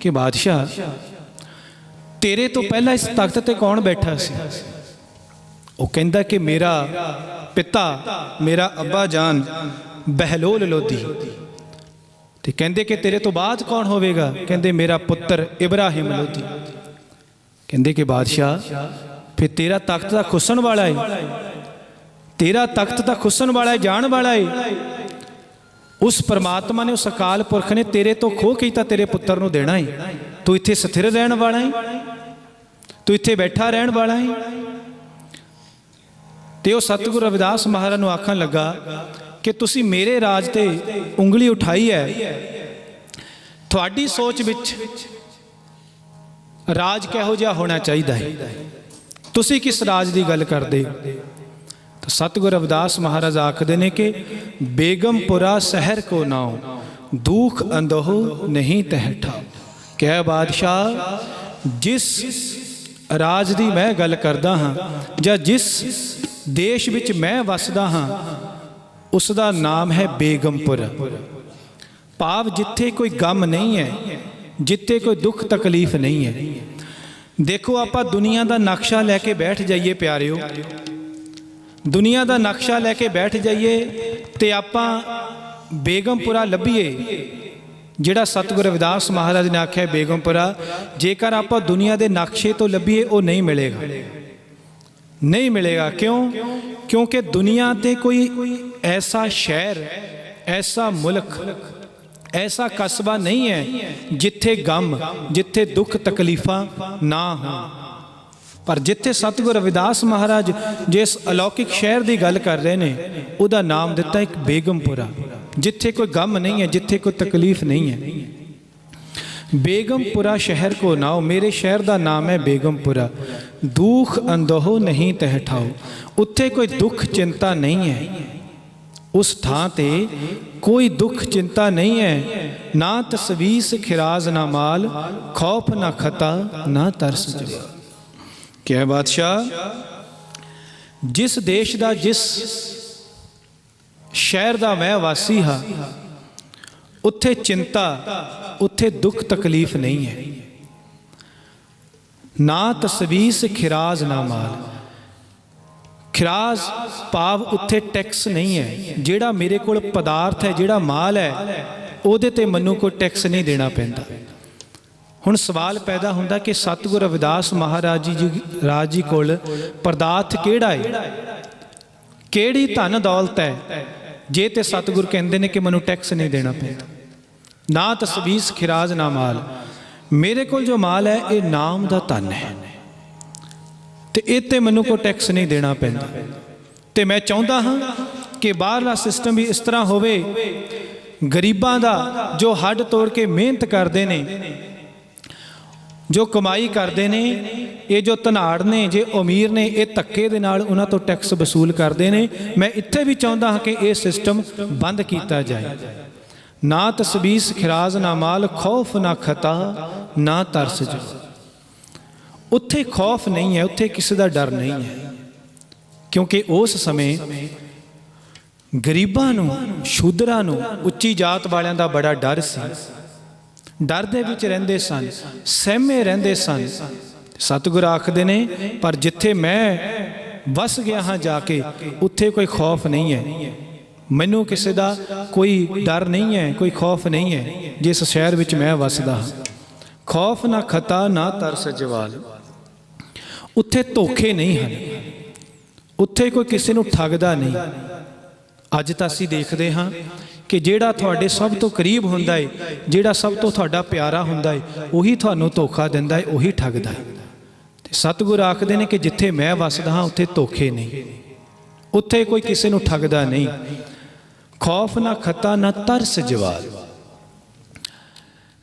ਕਿ ਬਾਦਸ਼ਾਹ, ਤੇਰੇ ਤੋਂ ਪਹਿਲਾਂ ਇਸ ਤਖਤ ਤੇ ਕੌਣ ਬੈਠਾ ਸੀ? ਉਹ ਕਹਿੰਦਾ ਕਿ ਮੇਰਾ ਪਿਤਾ, ਮੇਰਾ ਅੱਬਾ ਜਾਨ ਬਹਿਲੋਲ ਲੋਧੀ। ਤੇ ਕਹਿੰਦੇ ਕਿ ਤੇਰੇ ਤੋਂ ਬਾਅਦ ਕੌਣ ਹੋਵੇਗਾ? ਕਹਿੰਦੇ ਮੇਰਾ ਪੁੱਤਰ ਇਬਰਾਹਿਮ ਲੋਧੀ। ਕਹਿੰਦੇ ਕਿ ਬਾਦਸ਼ਾਹ, ਫਿਰ ਤੇਰਾ ਤਖਤ ਤਾਂ ਖੁੱਸਣ ਵਾਲਾ ਹੈ, ਤੇਰਾ ਤਖਤ ਤਾਂ ਖੁੱਸਣ ਵਾਲਾ ਹੈ, ਜਾਣ ਵਾਲਾ ਹੈ। ਉਸ ਪਰਮਾਤਮਾ ਨੇ, ਉਸ ਅਕਾਲ ਪੁਰਖ ਨੇ ਤੇਰੇ ਤੋਂ ਖੋਹ ਕੇ ਤਾਂ ਤੇਰੇ ਪੁੱਤਰ ਨੂੰ ਦੇਣਾ ਹੈ। ਤੂੰ ਇੱਥੇ ਸਥਿਰ ਰਹਿਣ ਵਾਲਾ ਹੈ, ਤੂੰ ਇੱਥੇ ਬੈਠਾ ਰਹਿਣ ਵਾਲਾ ਹੈ। ਤੇ ਉਹ ਸਤਿਗੁਰੂ ਰਵਿਦਾਸ ਮਹਾਰਾਜ ਨੂੰ ਆਖਣ ਲੱਗਾ ਕਿ ਤੁਸੀਂ ਮੇਰੇ ਰਾਜ ਤੇ ਉਂਗਲੀ ਉਠਾਈ ਹੈ। ਤੁਹਾਡੀ ਸੋਚ ਵਿੱਚ ਰਾਜ ਕਿਹੋ ਜਿਹਾ ਹੋਣਾ ਚਾਹੀਦਾ ਹੈ? ਤੁਸੀਂ ਕਿਸ ਰਾਜ ਦੀ ਗੱਲ ਕਰਦੇ? ਤਾਂ ਸਤਿਗੁਰੂ ਰਵਿਦਾਸ ਮਹਾਰਾਜ ਆਖਦੇ ਨੇ ਕਿ ਬੇਗਮਪੁਰਾ ਸ਼ਹਿਰ ਕੋ ਨਾਉ, ਦੁਖ ਅੰਦਹੁ ਨਹੀਂ ਤਹਿ ਠਾਉ। ਕਹਿ ਬਾਦਸ਼ਾਹ, ਜਿਸ ਰਾਜ ਦੀ ਮੈਂ ਗੱਲ ਕਰਦਾ ਹਾਂ ਜਾਂ ਜਿਸ ਦੇਸ਼ ਵਿੱਚ ਮੈਂ ਵਸਦਾ ਹਾਂ, ਉਸ ਦਾ ਨਾਮ ਹੈ ਬੇਗਮਪੁਰਾ। ਭਾਵ ਜਿੱਥੇ ਕੋਈ ਗਮ ਨਹੀਂ ਹੈ, ਜਿੱਥੇ ਕੋਈ ਦੁੱਖ ਤਕਲੀਫ ਨਹੀਂ ਹੈ। ਦੇਖੋ, ਆਪਾਂ ਦੁਨੀਆ ਦਾ ਨਕਸ਼ਾ ਲੈ ਕੇ ਬੈਠ ਜਾਈਏ ਪਿਆਰਿਓ, ਦੁਨੀਆ ਦਾ ਨਕਸ਼ਾ ਲੈ ਕੇ ਬੈਠ ਜਾਈਏ ਤੇ ਆਪਾਂ ਬੇਗਮਪੁਰਾ ਲੱਭੀਏ, ਜਿਹੜਾ ਸਤਿਗੁਰੂ ਰਵਿਦਾਸ ਮਹਾਰਾਜ ਨੇ ਆਖਿਆ ਬੇਗਮਪੁਰਾ। ਜੇਕਰ ਆਪਾਂ ਦੁਨੀਆ ਦੇ ਨਕਸ਼ੇ ਤੋਂ ਲੱਭੀਏ, ਉਹ ਨਹੀਂ ਮਿਲੇਗਾ, ਨਹੀਂ ਮਿਲੇਗਾ। ਕਿਉਂ? ਕਿਉਂਕਿ ਦੁਨੀਆ ਤੇ ਕੋਈ ਐਸਾ ਸ਼ਹਿਰ, ਐਸਾ ਮੁਲਕ, ਐਸਾ ਕਸਬਾ ਨਹੀਂ ਹੈ ਜਿੱਥੇ ਗਮ, ਜਿੱਥੇ ਦੁੱਖ ਤਕਲੀਫਾਂ ਨਾ ਹੋਣ। ਪਰ ਜਿੱਥੇ ਸਤਿਗੁਰੂ ਰਵਿਦਾਸ ਮਹਾਰਾਜ ਜਿਸ ਅਲੌਕਿਕ ਸ਼ਹਿਰ ਦੀ ਗੱਲ ਕਰ ਰਹੇ ਨੇ, ਉਹਦਾ ਨਾਮ ਦਿੱਤਾ ਇੱਕ ਬੇਗਮਪੁਰਾ, ਜਿੱਥੇ ਕੋਈ ਗਮ ਨਹੀਂ ਹੈ, ਜਿੱਥੇ ਕੋਈ ਤਕਲੀਫ ਨਹੀਂ ਹੈ। ਬੇਗਮਪੁਰਾ ਸ਼ਹਿਰ ਕੋ ਨਾਉ, ਮੇਰੇ ਸ਼ਹਿਰ ਦਾ ਨਾਮ ਹੈ ਬੇਗਮਪੁਰਾ। ਦੁਖ ਅੰਦਹੁ ਨਹੀਂ ਤਹਿ ਠਾਉ, ਉੱਥੇ ਕੋਈ ਦੁੱਖ ਚਿੰਤਾ ਨਹੀਂ ਹੈ। ਉਸ ਥਾਂ ਤੇ ਕੋਈ ਦੁੱਖ ਚਿੰਤਾ ਨਹੀਂ ਹੈ। ਨਾ ਤਸਵੀਸ ਖਿਰਾਜ਼ ਨਾ ਮਾਲ, ਖੌਫ ਨਾ ਖਤਾ ਨਾ ਤਰਸ ਜਵਾ। ਕਿਆ ਬਾਦਸ਼ਾਹ, ਜਿਸ ਦੇਸ਼ ਦਾ, ਜਿਸ ਸ਼ਹਿਰ ਦਾ ਮੈਂ ਵਾਸੀ ਹਾਂ, ਉੱਥੇ ਚਿੰਤਾ, ਉੱਥੇ ਦੁੱਖ ਤਕਲੀਫ ਨਹੀਂ ਹੈ। ਨਾ ਤਸਵੀਸ ਖਿਰਾਜ਼ ਨਾ ਮਾਲ, ਖਿਰਾਜ਼ ਭਾਵ ਉੱਥੇ ਟੈਕਸ ਨਹੀਂ ਹੈ। ਜਿਹੜਾ ਮੇਰੇ ਕੋਲ ਪਦਾਰਥ ਹੈ, ਜਿਹੜਾ ਮਾਲ ਹੈ, ਉਹਦੇ ਤੇ ਮੈਨੂੰ ਕੋਈ ਟੈਕਸ ਨਹੀਂ ਦੇਣਾ ਪੈਂਦਾ। ਹੁਣ ਸਵਾਲ ਪੈਦਾ ਹੁੰਦਾ ਕਿ ਸਤਿਗੁਰੂ ਰਵਿਦਾਸ ਮਹਾਰਾਜ ਜੀ ਕੋਲ ਪਦਾਰਥ ਕਿਹੜਾ ਹੈ, ਕਿਹੜੀ ਧਨ ਦੌਲਤ ਹੈ, ਜੇ ਤੇ ਸਤਿਗੁਰੂ ਕਹਿੰਦੇ ਨੇ ਕਿ ਮੈਨੂੰ ਟੈਕਸ ਨਹੀਂ ਦੇਣਾ ਪੈਂਦਾ। ਨਾ ਤਸਵੀਸ ਖਿਰਾਜ਼ ਨਾ ਮਾਲ, ਮੇਰੇ ਕੋਲ ਜੋ ਮਾਲ ਹੈ ਇਹ ਨਾਮ ਦਾ ਧਨ ਹੈ ਤੇ ਇਹ ਤੇ ਮੈਨੂੰ ਕੋਈ ਟੈਕਸ ਨਹੀਂ ਦੇਣਾ ਪੈਂਦਾ। ਤੇ ਮੈਂ ਚਾਹੁੰਦਾ ਹਾਂ ਕਿ ਬਾਹਰਲਾ ਸਿਸਟਮ ਵੀ ਇਸ ਤਰ੍ਹਾਂ ਹੋਵੇ, ਗਰੀਬਾਂ ਦਾ ਜੋ ਹੱਡ ਤੋੜ ਕੇ ਮਿਹਨਤ ਕਰਦੇ ਨੇ, ਜੋ ਕਮਾਈ ਕਰਦੇ ਨੇ, ਇਹ ਜੋ ਧਨਾੜ ਨੇ, ਜੇ ਅਮੀਰ ਨੇ, ਇਹ ਧੱਕੇ ਦੇ ਨਾਲ ਉਹਨਾਂ ਤੋਂ ਟੈਕਸ ਵਸੂਲ ਕਰਦੇ ਨੇ। ਮੈਂ ਇੱਥੇ ਵੀ ਚਾਹੁੰਦਾ ਹਾਂ ਕਿ ਇਹ ਸਿਸਟਮ ਬੰਦ ਕੀਤਾ ਜਾਏ। ਨਾ ਤਸਬੀਸ ਖਿਰਾਜ਼ ਨਾ ਮਾਲ, ਖੌਫ ਨਾ ਖਤਾ ਨਾ ਤਰਸ ਜਵਾ। ਉੱਥੇ ਖੌਫ ਨਹੀਂ ਹੈ, ਉੱਥੇ ਕਿਸੇ ਦਾ ਡਰ ਨਹੀਂ ਹੈ, ਕਿਉਂਕਿ ਉਸ ਸਮੇਂ ਗਰੀਬਾਂ ਨੂੰ, ਸ਼ੂਦਰਾਂ ਨੂੰ, ਉੱਚੀ ਜਾਤ ਵਾਲਿਆਂ ਦਾ ਬੜਾ ਡਰ ਸੀ। ਡਰ ਦੇ ਵਿੱਚ ਰਹਿੰਦੇ ਸਨ, ਸਹਿਮੇ ਰਹਿੰਦੇ ਸਨ। ਸਤਿਗੁਰੂ ਆਖਦੇ ਨੇ, ਪਰ ਜਿੱਥੇ ਮੈਂ ਵਸ ਗਿਆ ਹਾਂ ਜਾ ਕੇ, ਉੱਥੇ ਕੋਈ ਖੌਫ ਨਹੀਂ ਹੈ, ਮੈਨੂੰ ਕਿਸੇ ਦਾ ਕੋਈ ਡਰ ਨਹੀਂ ਹੈ, ਕੋਈ ਖੌਫ ਨਹੀਂ ਹੈ ਜਿਸ ਸ਼ਹਿਰ ਵਿੱਚ ਮੈਂ ਵਸਦਾ ਹਾਂ। ਖੌਫ ਨਾ ਖਤਾ ਨਾ ਤਰਸ ਜਵਾਲ, ਉੱਥੇ ਧੋਖੇ ਨਹੀਂ ਹਨ, ਉੱਥੇ ਕੋਈ ਕਿਸੇ ਨੂੰ ਠੱਗਦਾ ਨਹੀਂ। ਅੱਜ ਤਾਂ ਅਸੀਂ ਦੇਖਦੇ ਹਾਂ ਕਿ ਜਿਹੜਾ ਤੁਹਾਡੇ ਸਭ ਤੋਂ ਕਰੀਬ ਹੁੰਦਾ ਏ, ਜਿਹੜਾ ਸਭ ਤੋਂ ਤੁਹਾਡਾ ਪਿਆਰਾ ਹੁੰਦਾ ਏ, ਉਹੀ ਤੁਹਾਨੂੰ ਧੋਖਾ ਦਿੰਦਾ ਏ, ਉਹੀ ਠੱਗਦਾ ਏ। ਤੇ ਸਤਿਗੁਰ ਆਖਦੇ ਨੇ ਕਿ ਜਿੱਥੇ ਮੈਂ ਵਸਦਾ ਹਾਂ ਉੱਥੇ ਧੋਖੇ ਨਹੀਂ, ਉੱਥੇ ਕੋਈ ਕਿਸੇ ਨੂੰ ਠੱਗਦਾ ਨਹੀਂ। ਖੌਫ ਨਾ ਖਤਾ ਨਾ ਤਰਸ ਜਵਾਲ।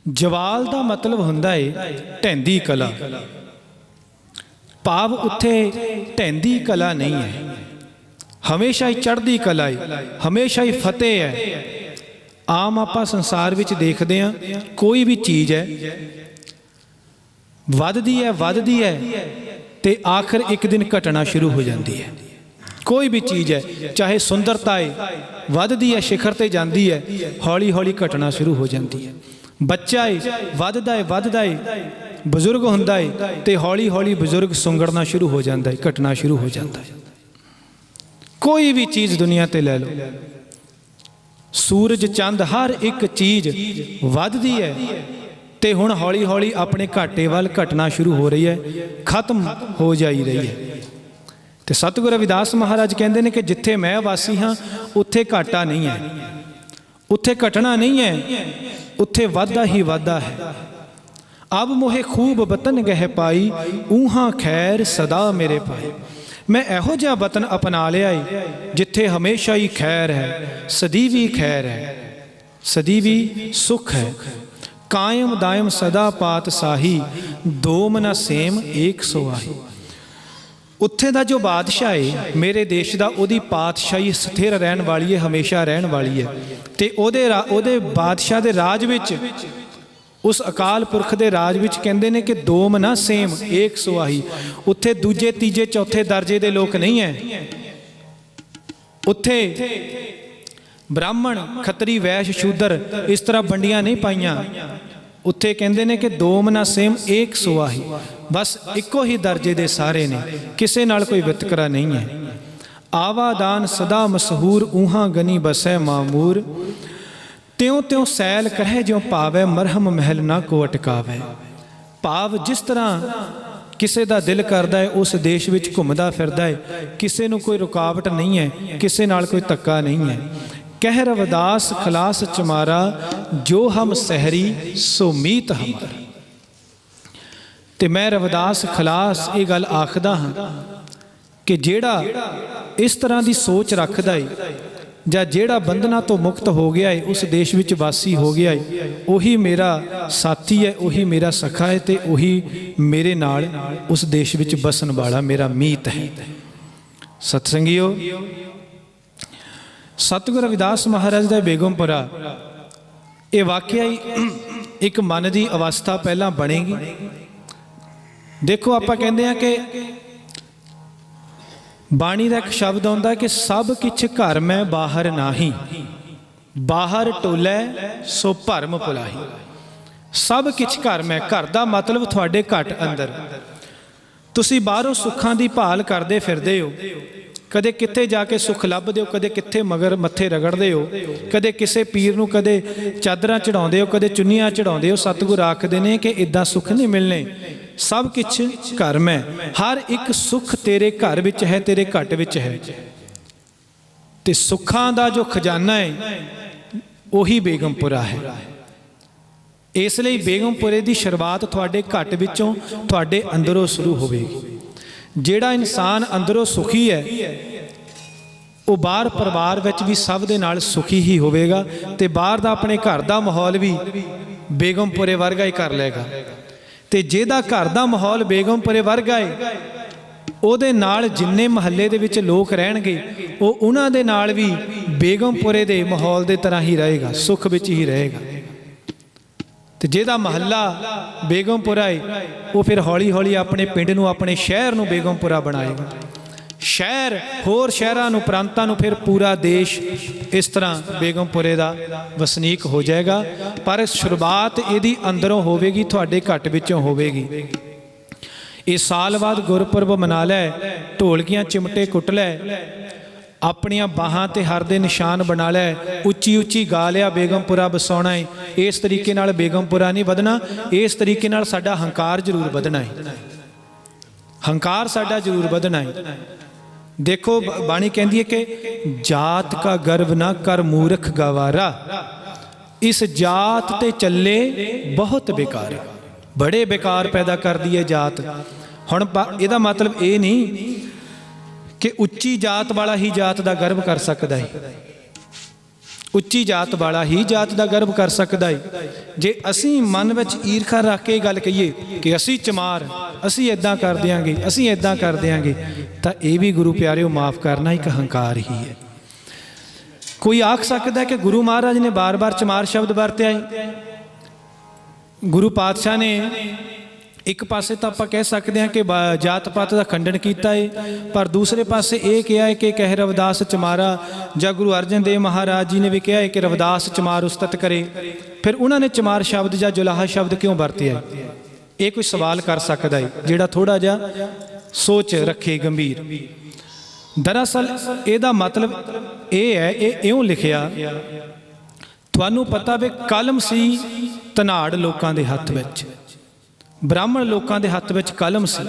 ਜਵਾਲ ਦਾ ਮਤਲਬ ਹੁੰਦਾ ਏ ਢਹਿੰਦੀ ਕਲਾ, ਭਾਵ ਉੱਥੇ ਢਹਿੰਦੀ ਕਲਾ ਨਹੀਂ ਹੈ, ਹਮੇਸ਼ਾ ਹੀ ਚੜ੍ਹਦੀ ਕਲਾ ਹੈ, ਹਮੇਸ਼ਾ ਹੀ ਫਤਿਹ ਹੈ। ਆਮ ਆਪਾਂ ਸੰਸਾਰ ਵਿੱਚ ਦੇਖਦੇ ਹਾਂ, ਕੋਈ ਵੀ ਚੀਜ਼ ਹੈ ਵੱਧਦੀ ਹੈ ਤੇ ਆਖਰ ਇੱਕ ਦਿਨ ਘਟਣਾ ਸ਼ੁਰੂ ਹੋ ਜਾਂਦੀ ਹੈ। ਕੋਈ ਵੀ ਚੀਜ਼ ਹੈ, ਚਾਹੇ ਸੁੰਦਰਤਾ ਹੈ, ਵੱਧਦੀ ਹੈ, ਸ਼ਿਖਰ ਤੇ ਜਾਂਦੀ ਹੈ, ਹੌਲੀ ਹੌਲੀ ਘਟਣਾ ਸ਼ੁਰੂ ਹੋ ਜਾਂਦੀ ਹੈ। ਬੱਚਾ ਹੈ, ਵੱਧਦਾ ਹੈ, ਬਜ਼ੁਰਗ ਹੁੰਦਾ ਹੈ ਤੇ ਹੌਲੀ ਹੌਲੀ ਬਜ਼ੁਰਗ ਸੁੰਗੜਨਾ ਸ਼ੁਰੂ ਹੋ ਜਾਂਦਾ ਹੈ, ਘਟਣਾ ਸ਼ੁਰੂ ਹੋ ਜਾਂਦਾ ਹੈ। ਕੋਈ ਵੀ ਚੀਜ਼ ਦੁਨੀਆ ਤੇ ਲੈ ਲਓ, ਸੂਰਜ ਚੰਦ ਹਰ ਇੱਕ ਚੀਜ਼ ਵੱਧਦੀ ਹੈ ਤੇ ਹੁਣ ਹੌਲੀ ਹੌਲੀ ਆਪਣੇ ਘਾਟੇ ਵੱਲ ਘਟਣਾ ਸ਼ੁਰੂ ਹੋ ਰਹੀ ਹੈ, ਖਤਮ ਹੋ ਜਾਈ ਰਹੀ ਹੈ। ਤੇ ਸਤਿਗੁਰੂ ਰਵਿਦਾਸ ਮਹਾਰਾਜ ਕਹਿੰਦੇ ਨੇ ਕਿ ਜਿੱਥੇ ਮੈਂ ਵਾਸੀ ਹਾਂ ਉੱਥੇ ਘਾਟਾ ਨਹੀਂ ਹੈ, ਉੱਥੇ ਘਟਣਾ ਨਹੀਂ ਹੈ, ਉੱਥੇ ਵਾਧਾ ਹੀ ਵਾਧਾ ਹੈ। ਅਬ ਮੋਹੇ ਖੂਬ ਵਤਨ ਗਹਿ ਪਾਈ, ਊਹਾਂ ਖੈਰ ਸਦਾ ਮੇਰੇ ਪਾਈ। ਮੈਂ ਇਹੋ ਜਿਹਾ ਵਤਨ ਅਪਣਾ ਲਿਆ ਏ ਜਿੱਥੇ ਹਮੇਸ਼ਾ ਹੀ ਖੈਰ ਹੈ, ਸਦੀਵੀ ਖੈਰ ਹੈ, ਸਦੀਵੀ ਸੁਖ ਹੈ। ਕਾਇਮ ਦਾਇਮ ਸਦਾ ਪਾਤ ਸਾਹੀ, ਦੋਮ ਨਾ ਸੇਮ ਏਕ ਸੋਆਹੀ। ਉੱਥੇ ਦਾ ਜੋ ਬਾਦਸ਼ਾਹ ਹੈ ਮੇਰੇ ਦੇਸ਼ ਦਾ, ਉਹਦੀ ਪਾਤਸ਼ਾਹੀ ਸਥਿਰ ਰਹਿਣ ਵਾਲੀ ਹੈ, ਹਮੇਸ਼ਾ ਰਹਿਣ ਵਾਲੀ ਹੈ। ਤੇ ਉਹਦੇ ਬਾਦਸ਼ਾਹ ਦੇ ਰਾਜ ਵਿੱਚ, ਉਸ ਅਕਾਲ ਪੁਰਖ ਦੇ ਰਾਜ ਵਿੱਚ ਕਹਿੰਦੇ ਨੇ ਕਿ ਦੋਮ ਨਾ ਸੇਮ ਏਕ ਸੁਆਹੀ। ਉੱਥੇ ਦੂਜੇ ਤੀਜੇ ਚੌਥੇ ਦਰਜੇ ਦੇ ਲੋਕ ਨਹੀਂ ਹੈ, ਉੱਥੇ ਬ੍ਰਾਹਮਣ ਖੱਤਰੀ ਵੈਸ਼ ਸ਼ੂਦਰ ਇਸ ਤਰ੍ਹਾਂ ਵੰਡੀਆਂ ਨਹੀਂ ਪਾਈਆਂ। ਉੱਥੇ ਕਹਿੰਦੇ ਨੇ ਕਿ ਦੋਮ ਨਾ ਸੇਮ ਏਕ ਸੁਆਹੀ, ਬਸ ਇੱਕੋ ਹੀ ਦਰਜੇ ਦੇ ਸਾਰੇ ਨੇ, ਕਿਸੇ ਨਾਲ ਕੋਈ ਵਿਤਕਰਾ ਨਹੀਂ ਹੈ। ਆਵਾਦਾਨ ਸਦਾ ਮਸ਼ਹੂਰ, ਊਹਾਂ ਗਨੀ ਬਸੈ ਮਾਮੂਰ। ਤਿਉਂ ਤਿਉਂ ਸੈਲ ਕਹੇ ਜਿਉ ਭਾਵੈ, ਮਰਹਮ ਮਹਿਲ ਨਾ ਕੋ ਅਟਕਾਵੈ। ਭਾਵ ਜਿਸ ਤਰ੍ਹਾਂ ਕਿਸੇ ਦਾ ਦਿਲ ਕਰਦਾ ਹੈ ਉਸ ਦੇਸ਼ ਵਿੱਚ ਘੁੰਮਦਾ ਫਿਰਦਾ ਹੈ, ਕਿਸੇ ਨੂੰ ਕੋਈ ਰੁਕਾਵਟ ਨਹੀਂ ਹੈ, ਕਿਸੇ ਨਾਲ ਕੋਈ ਧੱਕਾ ਨਹੀਂ ਹੈ। ਕਹਿ ਰਵਿਦਾਸ ਖਲਾਸ ਚਮਾਰਾ, ਜੋ ਹਮ ਸਹਿਰੀ ਸੋ ਮੀਤ ਹਮਾਰਾ। ਤੇ ਮੈਂ ਰਵਿਦਾਸ ਖਲਾਸ ਇਹ ਗੱਲ ਆਖਦਾ ਹਾਂ ਕਿ ਜਿਹੜਾ ਇਸ ਤਰ੍ਹਾਂ ਦੀ ਸੋਚ ਰੱਖਦਾ ਹੈ ਜਾਂ ਜਿਹੜਾ ਬੰਧਨਾਂ ਤੋਂ ਮੁਕਤ ਹੋ ਗਿਆ ਹੈ, ਉਸ ਦੇਸ਼ ਵਿੱਚ ਵਾਸੀ ਹੋ ਗਿਆ ਹੈ, ਉਹੀ ਮੇਰਾ ਸਾਥੀ ਹੈ, ਉਹੀ ਮੇਰਾ ਸਖਾ ਹੈ ਤੇ ਉਹੀ ਮੇਰੇ ਨਾਲ ਉਸ ਦੇਸ਼ ਵਿੱਚ ਬਸਣ ਵਾਲਾ ਮੇਰਾ ਮੀਤ ਹੈ। ਸਤਸੰਗੀਓ, ਸਤਿਗੁਰੂ ਰਵਿਦਾਸ ਮਹਾਰਾਜ ਦਾ ਬੇਗਮਪੁਰਾ, ਇਹ ਵਾਕਿਆ ਹੀ ਇੱਕ ਮਨ ਦੀ ਅਵਸਥਾ ਪਹਿਲਾਂ ਬਣੇਗੀ। ਦੇਖੋ, ਆਪਾਂ ਕਹਿੰਦੇ ਆ ਕਿ ਬਾਣੀ ਦਾ ਇੱਕ ਸ਼ਬਦ ਆਉਂਦਾ ਕਿ ਸਭ ਕਿਛ ਘਰ ਮੈਂ ਬਾਹਰ ਨਾਹੀ, ਬਾਹਰ ਟੋਲੇ ਸੋ ਭਰਮ ਭੁਲਾਹੀ। ਸਭ ਕਿਛ ਘਰ ਮੈਂ, ਘਰ ਦਾ ਮਤਲਬ ਤੁਹਾਡੇ ਘਟ ਅੰਦਰ। ਤੁਸੀਂ ਬਾਹਰੋਂ ਸੁੱਖਾਂ ਦੀ ਭਾਲ ਕਰਦੇ ਫਿਰਦੇ ਹੋ, ਕਦੇ ਕਿੱਥੇ ਜਾ ਕੇ ਸੁੱਖ ਲੱਭਦੇ ਹੋ, ਕਦੇ ਕਿੱਥੇ ਮਗਰ ਮੱਥੇ ਰਗੜਦੇ ਹੋ, ਕਦੇ ਕਿਸੇ ਪੀਰ ਨੂੰ ਕਦੇ ਚਾਦਰਾਂ ਚੜਾਉਂਦੇ ਹੋ, ਕਦੇ ਚੁੰਨੀਆਂ ਚੜਾਉਂਦੇ ਹੋ। ਸਤਿਗੁਰ ਆਖਦੇ ਨੇ ਕਿ ਇਦਾਂ ਸੁੱਖ ਨਹੀਂ ਮਿਲਣੇ। ਸਭ ਕੁਛ ਘਰ ਮੈਂ, ਹਰ ਇੱਕ ਸੁੱਖ ਤੇਰੇ ਘਰ ਵਿੱਚ ਹੈ, ਤੇਰੇ ਘਟ ਵਿੱਚ ਹੈ। ਤੇ ਸੁੱਖਾਂ ਦਾ ਜੋ ਖਜ਼ਾਨਾ ਹੈ ਉਹੀ ਬੇਗਮਪੁਰਾ ਹੈ। ਇਸ ਲਈ ਬੇਗਮਪੁਰੇ ਦੀ ਸ਼ੁਰੂਆਤ ਤੁਹਾਡੇ ਘਟ ਵਿੱਚੋਂ, ਤੁਹਾਡੇ ਅੰਦਰੋਂ ਸ਼ੁਰੂ ਹੋਵੇਗੀ। ਜਿਹੜਾ ਇਨਸਾਨ ਅੰਦਰੋਂ ਸੁਖੀ ਹੈ ਉਹ ਬਾਹਰ ਪਰਿਵਾਰ ਵਿੱਚ ਵੀ ਸਭ ਦੇ ਨਾਲ ਸੁਖੀ ਹੀ ਹੋਵੇਗਾ ਤੇ ਬਾਹਰ ਦਾ ਆਪਣੇ ਘਰ ਦਾ ਮਾਹੌਲ ਵੀ ਬੇਗਮਪੁਰੇ ਵਰਗਾ ਹੀ ਕਰ ਲਏਗਾ। ਤੇ ਜਿਹਦਾ ਘਰ ਦਾ ਮਾਹੌਲ ਬੇਗਮਪੁਰੇ ਵਰਗਾ ਹੈ, ਉਹਦੇ ਨਾਲ ਜਿੰਨੇ ਮਹੱਲੇ ਦੇ ਵਿੱਚ ਲੋਕ ਰਹਿਣਗੇ ਉਹ ਉਹਨਾਂ ਦੇ ਨਾਲ ਵੀ ਬੇਗਮਪੁਰੇ ਦੇ ਮਾਹੌਲ ਦੇ ਤਰ੍ਹਾਂ ਹੀ ਰਹੇਗਾ, ਸੁੱਖ ਵਿੱਚ ਹੀ ਰਹੇਗਾ। ਤੇ ਜਿਹਦਾ ਮਹੱਲਾ ਬੇਗਮਪੁਰਾ ਹੈ ਉਹ ਫਿਰ ਹੌਲੀ ਹੌਲੀ ਆਪਣੇ ਪਿੰਡ ਨੂੰ, ਆਪਣੇ ਸ਼ਹਿਰ ਨੂੰ ਬੇਗਮਪੁਰਾ ਬਣਾਏਗਾ। ਸ਼ਹਿਰ ਹੋਰ ਸ਼ਹਿਰਾਂ ਨੂੰ, ਪ੍ਰਾਂਤਾਂ ਨੂੰ, ਫਿਰ ਪੂਰਾ ਦੇਸ਼ ਇਸ ਤਰ੍ਹਾਂ ਬੇਗਮਪੁਰੇ ਦਾ ਵਸਨੀਕ ਹੋ ਜਾਏਗਾ। ਪਰ ਸ਼ੁਰੂਆਤ ਇਹਦੀ ਅੰਦਰੋਂ ਹੋਵੇਗੀ, ਤੁਹਾਡੇ ਘਟ ਵਿੱਚੋਂ ਹੋਵੇਗੀ। ਇਹ ਸਾਲ ਬਾਅਦ ਗੁਰਪੁਰਬ ਮਨਾ ਲੈ, ਢੋਲਕੀਆਂ ਚਿਮਟੇ ਕੁੱਟ ਲੈ, ਆਪਣੀਆਂ ਬਾਹਾਂ ਤੇ ਹਰ ਦੇ ਨਿਸ਼ਾਨ ਬਣਾ ਲੈ, ਉੱਚੀ ਉੱਚੀ ਗਾ ਲਿਆ ਬੇਗਮਪੁਰਾ ਵਸਾਉਣਾ ਹੈ। ਇਸ ਤਰੀਕੇ ਨਾਲ ਬੇਗਮਪੁਰਾ ਨਹੀਂ ਵਧਣਾ, ਇਸ ਤਰੀਕੇ ਨਾਲ ਸਾਡਾ ਹੰਕਾਰ ਜ਼ਰੂਰ ਵਧਣਾ ਹੈ, ਹੰਕਾਰ ਸਾਡਾ ਜ਼ਰੂਰ ਵਧਣਾ ਹੈ। देखो बाणी कहती है कि जात का गर्व ना कर मूर्ख गवारा, इस जात ते चले बहुत बेकार, बड़े बेकार पैदा कर दिए जात। हुण इहदा मतलब ये नहीं कि उच्ची जात वाला ही जात का गर्व कर सकता है, ਉੱਚੀ ਜਾਤ ਵਾਲਾ ਹੀ ਜਾਤ ਦਾ ਗਰਵ ਕਰ ਸਕਦਾ ਹੈ। ਜੇ ਅਸੀਂ ਮਨ ਵਿੱਚ ਈਰਖਾ ਰੱਖ ਕੇ ਗੱਲ ਕਹੀਏ ਕਿ ਅਸੀਂ ਚਮਾਰ, ਅਸੀਂ ਇੱਦਾਂ ਕਰ ਦਿਆਂਗੇ, ਅਸੀਂ ਇੱਦਾਂ ਕਰ ਦਿਆਂਗੇ, ਤਾਂ ਇਹ ਵੀ ਗੁਰੂ ਪਿਆਰਿਓ ਮਾਫ ਕਰਨਾ ਇੱਕ ਹੰਕਾਰ ਹੀ ਹੈ। ਕੋਈ ਆਖ ਸਕਦਾ ਕਿ ਗੁਰੂ ਮਹਾਰਾਜ ਨੇ ਬਾਰ-ਬਾਰ ਚਮਾਰ ਸ਼ਬਦ ਵਰਤਿਆ ਹੈ। ਗੁਰੂ ਪਾਤਸ਼ਾਹ ਨੇ ਇੱਕ ਪਾਸੇ ਤਾਂ ਆਪਾਂ ਕਹਿ ਸਕਦੇ ਹਾਂ ਕਿ ਜਾਤ ਪਾਤ ਦਾ ਖੰਡਨ ਕੀਤਾ ਹੈ, ਪਰ ਦੂਸਰੇ ਪਾਸੇ ਇਹ ਕਿਹਾ ਹੈ ਕਿ ਕਹਿ ਰਵਿਦਾਸ ਚਮਾਰਾ, ਜਾਂ ਗੁਰੂ ਅਰਜਨ ਦੇਵ ਮਹਾਰਾਜ ਜੀ ਨੇ ਵੀ ਕਿਹਾ ਹੈ ਕਿ ਰਵਿਦਾਸ ਚਮਾਰ ਉਸਤਤ ਕਰੇ। ਫਿਰ ਉਹਨਾਂ ਨੇ ਚਮਾਰ ਸ਼ਬਦ ਜਾਂ ਜੁਲਾਹਾ ਸ਼ਬਦ ਕਿਉਂ ਵਰਤਿਆ? ਇਹ ਕੋਈ ਸਵਾਲ ਕਰ ਸਕਦਾ ਹੈ ਜਿਹੜਾ ਥੋੜਾ ਜਿਹਾ ਸੋਚ ਰੱਖੇ ਗੰਭੀਰ। ਦਰਅਸਲ ਇਹਦਾ ਮਤਲਬ ਇਹ ਹੈ, ਇਹ ਇਉਂ ਲਿਖਿਆ, ਤੁਹਾਨੂੰ ਪਤਾ ਵੀ ਕਲਮ ਸੀ ਧਨਾੜ ਲੋਕਾਂ ਦੇ ਹੱਥ ਵਿੱਚ, ਬ੍ਰਾਹਮਣ ਲੋਕਾਂ ਦੇ ਹੱਥ ਵਿੱਚ ਕਲਮ ਸੀ।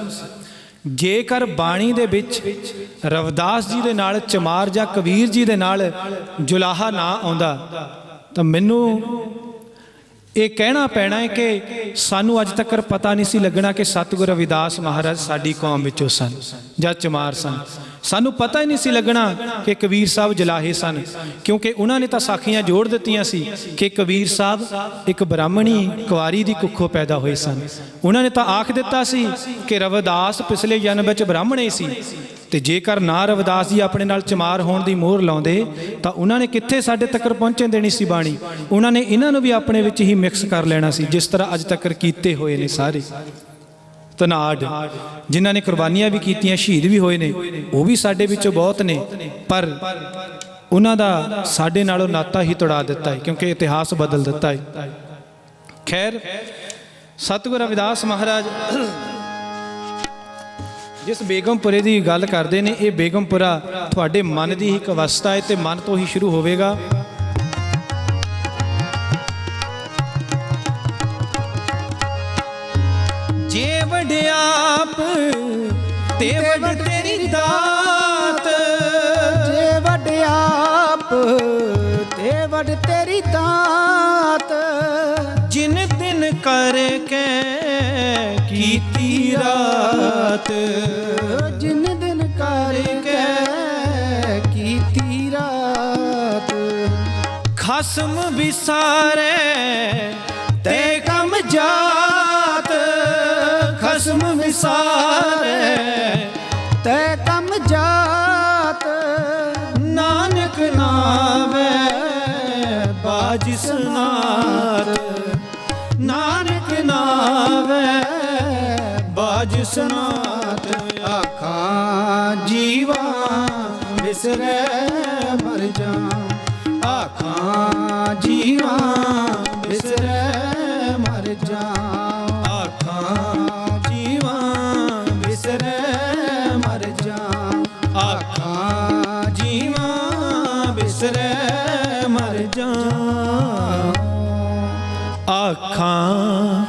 ਜੇਕਰ ਬਾਣੀ ਦੇ ਵਿੱਚ ਰਵਿਦਾਸ ਜੀ ਦੇ ਨਾਲ ਚਮਾਰ ਜਾਂ ਕਬੀਰ ਜੀ ਦੇ ਨਾਲ ਜੁਲਾਹਾ ਨਾ ਆਉਂਦਾ ਤਾਂ ਮੈਨੂੰ ਇਹ ਕਹਿਣਾ ਪੈਣਾ ਹੈ ਕਿ ਸਾਨੂੰ ਅੱਜ ਤੱਕ ਪਤਾ ਨਹੀਂ ਸੀ ਲੱਗਣਾ ਕਿ ਸਤਿਗੁਰੂ ਰਵਿਦਾਸ ਮਹਾਰਾਜ ਸਾਡੀ ਕੌਮ ਵਿੱਚੋਂ ਸਨ ਜਾਂ ਚਮਾਰ ਸਨ। ਸਾਨੂੰ ਪਤਾ ਹੀ ਨਹੀਂ ਸੀ ਲੱਗਣਾ ਕਿ ਕਬੀਰ ਸਾਹਿਬ ਜਲਾਹੇ ਸਨ, ਕਿਉਂਕਿ ਉਹਨਾਂ ਨੇ ਤਾਂ ਸਾਖੀਆਂ ਜੋੜ ਦਿੱਤੀਆਂ ਸੀ ਕਿ ਕਬੀਰ ਸਾਹਿਬ ਇੱਕ ਬ੍ਰਾਹਮਣੀ ਕੁਆਰੀ ਦੀ ਕੁੱਖੋਂ ਪੈਦਾ ਹੋਏ ਸਨ। ਉਹਨਾਂ ਨੇ ਤਾਂ ਆਖ ਦਿੱਤਾ ਸੀ ਕਿ ਰਵਿਦਾਸ ਪਿਛਲੇ ਜਨਮ ਵਿੱਚ ਬ੍ਰਾਹਮਣੇ ਸੀ, ਤੇ ਜੇਕਰ ਨਾ ਰਵਿਦਾਸ ਜੀ ਆਪਣੇ ਨਾਲ ਚਮਾਰ ਹੋਣ ਦੀ ਮੋਹਰ ਲਾਉਂਦੇ ਤਾਂ ਉਹਨਾਂ ਨੇ ਕਿੱਥੇ ਸਾਡੇ ਤੱਕ ਪਹੁੰਚਣ ਦੇਣੀ ਸੀ ਬਾਣੀ। ਉਹਨਾਂ ਨੇ ਇਹਨਾਂ ਨੂੰ ਵੀ ਆਪਣੇ ਵਿੱਚ ਹੀ ਮਿਕਸ ਕਰ ਲੈਣਾ ਸੀ, ਜਿਸ ਤਰ੍ਹਾਂ ਅੱਜ ਤੱਕ ਕੀਤੇ ਹੋਏ ਨੇ ਸਾਰੇ ਧਨਾੜ, ਜਿਨ੍ਹਾਂ ਨੇ ਕੁਰਬਾਨੀਆਂ ਵੀ ਕੀਤੀਆਂ, ਸ਼ਹੀਦ ਵੀ ਹੋਏ ਨੇ, ਉਹ ਵੀ ਸਾਡੇ ਵਿੱਚੋਂ ਬਹੁਤ ਨੇ, ਪਰ ਉਹਨਾਂ ਦਾ ਸਾਡੇ ਨਾਲੋਂ ਨਾਤਾ ਹੀ ਤੋੜਾ ਦਿੱਤਾ ਹੈ, ਕਿਉਂਕਿ ਇਤਿਹਾਸ ਬਦਲ ਦਿੱਤਾ ਹੈ। ਖੈਰ, ਸਤਿਗੁਰੂ ਰਵਿਦਾਸ ਮਹਾਰਾਜ ਜਿਸ ਬੇਗਮਪੁਰੇ ਦੀ ਗੱਲ ਕਰਦੇ ਨੇ, ਇਹ ਬੇਗਮਪੁਰਾ ਤੁਹਾਡੇ ਮਨ ਦੀ ਇੱਕ ਅਵਸਥਾ ਹੈ ਤੇ ਮਨ ਤੋਂ ਹੀ ਸ਼ੁਰੂ ਹੋਵੇਗਾ। ਜੇ ਵਡਿਆਪ ਤੇ ਵਡ ਤੇਰੀ ਦਾਤ, ਜੇ ਵਡਿਆਪ ਤੇ ਵਡ ਤੇਰੀ ਦਾਤ, ਜਿਨ ਦਿਨ ਕਰਕੇ ਕੀਤੀ ਰਾਤ, ਜਿਨ ਦਿਨ ਕਰਕੇ ਕੀਤੀ ਰਾਤ, ਖਸਮ ਵਿਸਾਰੇ ਤੇ ਕਮ ਜਾਤ, ਖਸਮ ਵਿਸਾਰੇ ਤੈ ਕਮ ਜਾਤ, ਨਾਨਕ ਨਾਵੇ ਬਾਜ ਸਨਾਤ, ਨਾਨਕ ਨਾਵੇ ਬਾਜ ਸਨਾਤ। ਆਖਾਂ ਜੀਵਾ ਵਿਸਰੇ ਮਰ ਜਾ, ਆਖਾਂ ਜੀਵਾ ਵਿਸਰੇ ਮਰ ਜਾ, ਆਖਾਂ ਜੀਵਾ ਵਿਸਰੇ ਮਰ ਜਾ, ਆਖਾਂ ਜੀਵਾ ਬਿਸਰੇ ਮਰ ਜਾ, ਆਖਾਂ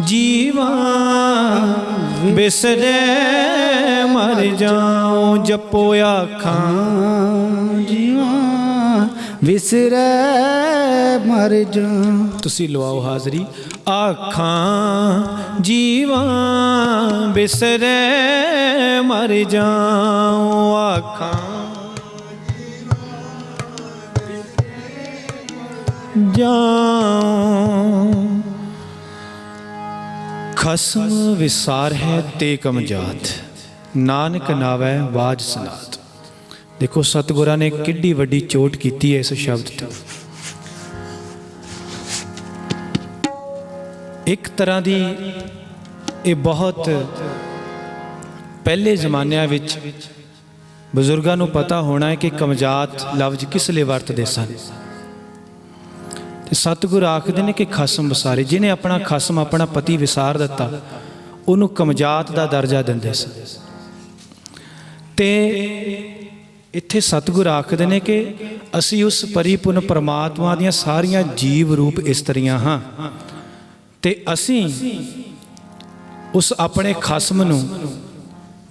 ਜੀਵਾ ਬਿਸਰੇ ਮਰ ਜਾਉ। ਜਪੋ ਆਖਾਂ ਜੀਵਾ ਵਿਸਰੇ ਮਰ ਜਾ। ਤੁਸੀਂ ਲਵਾਓ ਹਾਜ਼ਰੀ। ਆਖਾਂ ਜੀਵਾ ਬਿਸਰੇ ਮਰ ਜਾਉ, ਆਖਾਂ ਜਾਉ। ਖਸਮ ਵਿਸਾਰ ਹੈ ਤੇ ਕਮ ਜਾਤ, ਨਾਨਕ ਨਾਵੈ ਬਾਜ ਸਨਾਤ। ਦੇਖੋ ਸਤਿਗੁਰਾਂ ਨੇ ਕਿੱਡੀ ਵੱਡੀ ਚੋਟ ਕੀਤੀ ਹੈ ਇਸ ਸ਼ਬਦ ਤੇ। ਇੱਕ ਤਰ੍ਹਾਂ ਦੀ ਇਹ ਬਹੁਤ ਪਹਿਲੇ ਜ਼ਮਾਨਿਆਂ ਵਿੱਚ ਬਜ਼ੁਰਗਾਂ ਨੂੰ ਪਤਾ ਹੋਣਾ ਹੈ ਕਿ ਕਮਜਾਤ ਲਫ਼ਜ਼ ਕਿਸ ਲਈ ਵਰਤਦੇ ਸਨ। ਤੇ ਸਤਿਗੁਰ ਆਖਦੇ ਨੇ ਕਿ ਖਸਮ ਵਿਸਾਰੇ, ਜਿਹਨੇ ਆਪਣਾ ਖਸਮ ਆਪਣਾ ਪਤੀ ਵਿਸਾਰ ਦਿੱਤਾ ਉਹਨੂੰ ਕਮਜਾਤ ਦਾ ਦਰਜਾ ਦਿੰਦੇ ਸਨ। ਤੇ ਇੱਥੇ ਸਤਿਗੁਰ ਆਖਦੇ ਨੇ ਕਿ ਅਸੀਂ ਉਸ ਪਰਿਪੂਰਨ ਪਰਮਾਤਮਾ ਦੀਆਂ ਸਾਰੀਆਂ ਜੀਵ ਰੂਪ ਇਸਤਰੀਆਂ ਹਾਂ, ਤੇ ਅਸੀਂ ਉਸ ਆਪਣੇ ਖਸਮ ਨੂੰ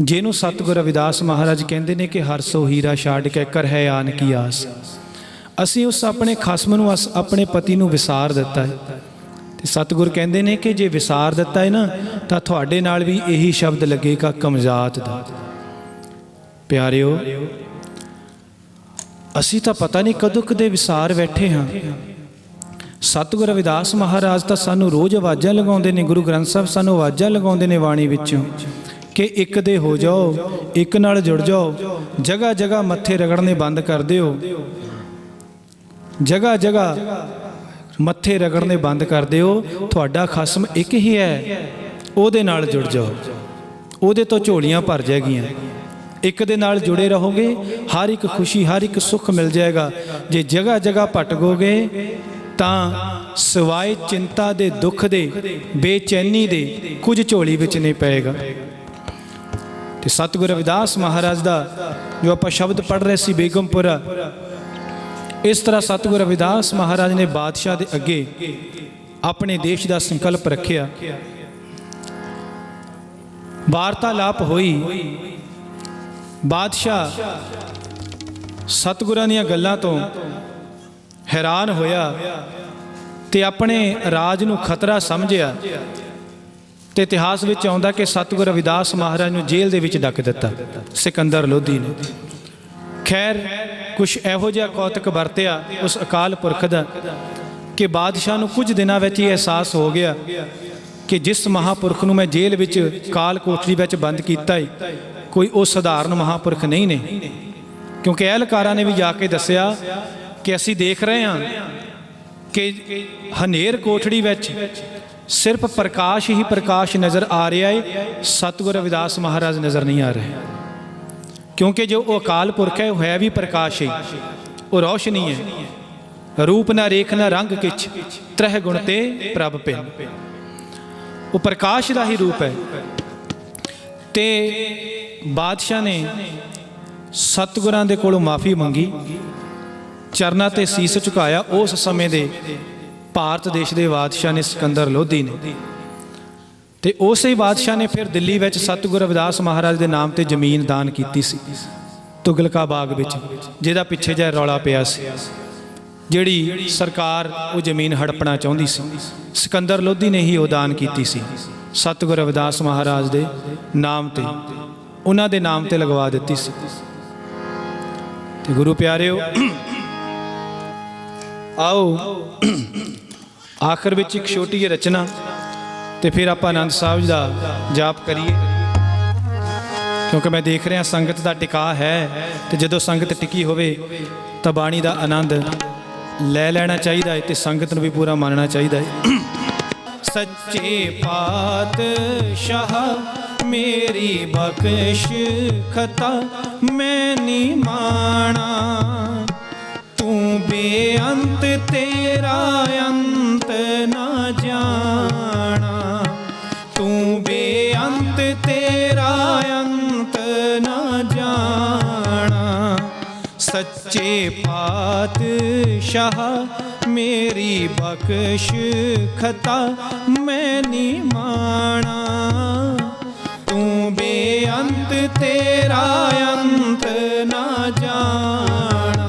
ਜਿਹਨੂੰ ਸਤਿਗੁਰ ਰਵਿਦਾਸ ਮਹਾਰਾਜ ਕਹਿੰਦੇ ਨੇ ਕਿ ਹਰ ਸੋ ਹੀਰਾ ਛਾੜ ਕੇ ਕਰ ਹੈ ਆਨ ਕੀ ਆਸ। ਅਸੀਂ ਉਸ ਆਪਣੇ ਖਸਮ ਨੂੰ ਆਪਣੇ ਪਤੀ ਨੂੰ ਵਿਸਾਰ ਦਿੱਤਾ ਹੈ ਤੇ ਸਤਿਗੁਰ ਕਹਿੰਦੇ ਨੇ ਕਿ ਜੇ ਵਿਸਾਰ ਦਿੱਤਾ ਹੈ ਨਾ ਤਾਂ ਤੁਹਾਡੇ ਨਾਲ ਵੀ ਇਹੀ ਸ਼ਬਦ ਲੱਗੇਗਾ ਕਮਜ਼ਾਤ ਦਾ। ਪਿਆਰਿਓ, ਅਸੀਂ ਤਾਂ ਪਤਾ ਨਹੀਂ ਕਦੋਂ ਕਦੇ ਵਿਸਾਰ ਬੈਠੇ ਹਾਂ। ਸਤਿਗੁਰ ਰਵਿਦਾਸ ਮਹਾਰਾਜ ਤਾਂ ਸਾਨੂੰ ਰੋਜ਼ ਆਵਾਜ਼ਾਂ ਲਗਾਉਂਦੇ ਨੇ, ਗੁਰੂ ਗ੍ਰੰਥ ਸਾਹਿਬ ਸਾਨੂੰ ਆਵਾਜ਼ਾਂ ਲਗਾਉਂਦੇ ਨੇ ਬਾਣੀ ਵਿੱਚੋਂ ਕਿ ਇੱਕ ਦੇ ਹੋ ਜਾਓ, ਇੱਕ ਨਾਲ ਜੁੜ ਜਾਓ। ਜਗ੍ਹਾ ਜਗ੍ਹਾ ਮੱਥੇ ਰਗੜਨੇ ਬੰਦ ਕਰ ਦਿਓ, ਜਗ੍ਹਾ ਜਗ੍ਹਾ ਮੱਥੇ ਰਗੜਨੇ ਬੰਦ ਕਰ ਦਿਓ। ਤੁਹਾਡਾ ਖਸਮ ਇੱਕ ਹੀ ਹੈ, ਉਹਦੇ ਨਾਲ ਜੁੜ ਜਾਓ, ਉਹਦੇ ਤੋਂ ਝੋਲੀਆਂ ਭਰ ਜਾਏਗੀਆਂ। ਇੱਕ ਦੇ ਨਾਲ ਜੁੜੇ ਰਹੋਗੇ, ਹਰ ਇੱਕ ਖੁਸ਼ੀ ਹਰ ਇੱਕ ਸੁੱਖ ਮਿਲ ਜਾਏਗਾ। ਜੇ ਜਗ੍ਹਾ ਜਗ੍ਹਾ ਭਟਕੋਗੇ ਤਾਂ ਸਿਵਾਏ ਚਿੰਤਾ ਦੇ, ਦੁੱਖ ਦੇ, ਬੇਚੈਨੀ ਦੇ ਕੁਝ ਝੋਲੀ ਵਿੱਚ ਨਹੀਂ ਪਏਗਾ। ਤੇ ਸਤਿਗੁਰ ਰਵਿਦਾਸ ਮਹਾਰਾਜ ਦਾ ਜੋ ਆਪਾਂ ਸ਼ਬਦ ਪੜ੍ਹ ਰਹੇ ਸੀ ਬੇਗਮਪੁਰਾ, ਇਸ ਤਰ੍ਹਾਂ ਸਤਿਗੁਰ ਰਵਿਦਾਸ ਮਹਾਰਾਜ ਨੇ ਬਾਦਸ਼ਾਹ ਦੇ ਅੱਗੇ ਆਪਣੇ ਦੇਸ਼ ਦਾ ਸੰਕਲਪ ਰੱਖਿਆ। ਵਾਰਤਾਲਾਪ ਹੋਈ। ਬਾਦਸ਼ਾਹ ਸਤਿਗੁਰਾਂ ਦੀਆਂ ਗੱਲਾਂ ਤੋਂ ਹੈਰਾਨ ਹੋਇਆ ਤੇ ਆਪਣੇ ਰਾਜ ਨੂੰ ਖਤਰਾ ਸਮਝਿਆ ਤੇ ਇਤਿਹਾਸ ਵਿੱਚ ਆਉਂਦਾ ਕਿ ਸਤਿਗੁਰ ਰਵਿਦਾਸ ਮਹਾਰਾਜ ਨੂੰ ਜੇਲ੍ਹ ਦੇ ਵਿੱਚ ਡੱਕ ਦਿੱਤਾ ਸਿਕੰਦਰ ਲੋਧੀ ਨੇ। ਖੈਰ, ਕੁਛ ਇਹੋ ਜਿਹਾ ਕੌਤਕ ਵਰਤਿਆ ਉਸ ਅਕਾਲ ਪੁਰਖ ਦਾ ਕਿ ਬਾਦਸ਼ਾਹ ਨੂੰ ਕੁਝ ਦਿਨਾਂ ਵਿੱਚ ਹੀ ਅਹਿਸਾਸ ਹੋ ਗਿਆ ਕਿ ਜਿਸ ਮਹਾਂਪੁਰਖ ਨੂੰ ਮੈਂ ਜੇਲ੍ਹ ਵਿੱਚ ਕਾਲ ਕੋਠੜੀ ਵਿੱਚ ਬੰਦ ਕੀਤਾ ਹੈ, ਕੋਈ ਉਹ ਸਧਾਰਨ ਮਹਾਂਪੁਰਖ ਨਹੀਂ ਨੇ। ਕਿਉਂਕਿ ਅਹਿਲਕਾਰਾਂ ਨੇ ਵੀ ਜਾ ਕੇ ਦੱਸਿਆ ਕਿ ਅਸੀਂ ਦੇਖ ਰਹੇ ਹਾਂ ਕਿ ਹਨੇਰ ਕੋਠੜੀ ਵਿੱਚ ਸਿਰਫ ਪ੍ਰਕਾਸ਼ ਹੀ ਪ੍ਰਕਾਸ਼ ਨਜ਼ਰ ਆ ਰਿਹਾ ਹੈ, ਸਤਿਗੁਰ ਰਵਿਦਾਸ ਮਹਾਰਾਜ ਨਜ਼ਰ ਨਹੀਂ ਆ ਰਹੇ। ਕਿਉਂਕਿ ਜੋ ਉਹ ਅਕਾਲ ਪੁਰਖ ਹੈ ਉਹ ਹੈ ਵੀ ਪ੍ਰਕਾਸ਼ ਹੈ, ਉਹ ਰੌਸ਼ਨੀ ਹੈ। ਰੂਪ ਨਾ ਰੇਖ ਨਾ ਰੰਗ ਕਿਛ, ਤ੍ਰਹਿ ਗੁਣ ਤੇ ਪ੍ਰਭ ਪਿਨ। ਉਹ ਪ੍ਰਕਾਸ਼ ਦਾ ਹੀ ਰੂਪ ਹੈ। ਤੇ ਬਾਦਸ਼ਾਹ ਨੇ ਸਤਿਗੁਰਾਂ ਦੇ ਕੋਲੋਂ ਮਾਫੀ ਮੰਗੀ, ਚਰਨਾਂ ਤੇ ਸੀਸ ਝੁਕਾਇਆ। ਉਸ ਸਮੇਂ ਦੇ ਭਾਰਤ ਦੇਸ਼ ਦੇ ਬਾਦਸ਼ਾਹ ਨੇ ਸਿਕੰਦਰ ਲੋਧੀ ਨੇ। ਤੇ ਉਸੇ ਹੀ ਬਾਦਸ਼ਾਹ ਨੇ ਫਿਰ ਦਿੱਲੀ ਵਿੱਚ ਸਤਿਗੁਰ ਰਵਿਦਾਸ ਮਹਾਰਾਜ ਦੇ ਨਾਮ ਤੇ ਜ਼ਮੀਨ ਦਾਨ ਕੀਤੀ ਸੀ ਤੁਗਲਕਾ ਬਾਗ ਵਿੱਚ, ਜਿਹਦਾ ਪਿੱਛੇ ਜਿਹਾ ਰੌਲਾ ਪਿਆ ਸੀ। ਜਿਹੜੀ ਸਰਕਾਰ ਉਹ ਜ਼ਮੀਨ ਹੜਪਣਾ ਚਾਹੁੰਦੀ ਸੀ, ਸਿਕੰਦਰ ਲੋਧੀ ਨੇ ਹੀ ਉਹ ਦਾਨ ਕੀਤੀ ਸੀ ਸਤਿਗੁਰ ਰਵਿਦਾਸ ਮਹਾਰਾਜ ਦੇ ਨਾਮ ਤੇ, ਉਹਨਾਂ ਦੇ ਨਾਮ ਤੇ ਲਗਵਾ ਦਿੱਤੀ ਸੀ। ਤੇ ਗੁਰੂ ਪਿਆਰਿਓ, ਆਓ ਆਖਰ ਵਿੱਚ ਇੱਕ ਛੋਟੀ ਜਿਹੀ ਰਚਨਾ ਤੇ ਫਿਰ ਆਪਾਂ ਆਨੰਦ ਸਾਹਿਬ ਜੀ ਦਾ ਜਾਪ ਕਰੀਏ। ਕਿਉਂਕਿ ਮੈਂ ਦੇਖ ਰਿਹਾ ਸੰਗਤ ਦਾ ਟਿਕਾ ਹੈ, ਤੇ ਜਦੋਂ ਸੰਗਤ ਟਿਕੀ ਹੋਵੇ ਤਾਂ ਬਾਣੀ ਦਾ ਆਨੰਦ ਲੈ ਲੈਣਾ ਚਾਹੀਦਾ ਹੈ ਤੇ ਸੰਗਤ ਨੂੰ ਵੀ ਪੂਰਾ ਮੰਨਣਾ ਚਾਹੀਦਾ ਹੈ। ਸੱਚੇ ਪਾਤਸ਼ਾਹ ਮੇਰੀ ਬਖਸ਼ ਖਤਾ ਮੈਂ ਨੀ ਮਾਣਾ, ਤੂੰ ਬੇਅੰਤ ਤੇਰਾ ਅੰਤ ਨਾ ਜਾਣਾ, ਤੂੰ ਬੇਅੰਤ ਤੇਰਾ ਅੰਤ ਨਾ ਜਾਣਾ। ਸੱਚੇ ਪਾਤਸ਼ਾਹ ਮੇਰੀ ਬਖਸ਼ ਖਤਾ ਮੈਂ ਨੀ ਮਾਣਾ, ਤੂੰ ਬੇਅੰਤ ਤੇਰਾ ਅੰਤ ਨਾ ਜਾਣਾ,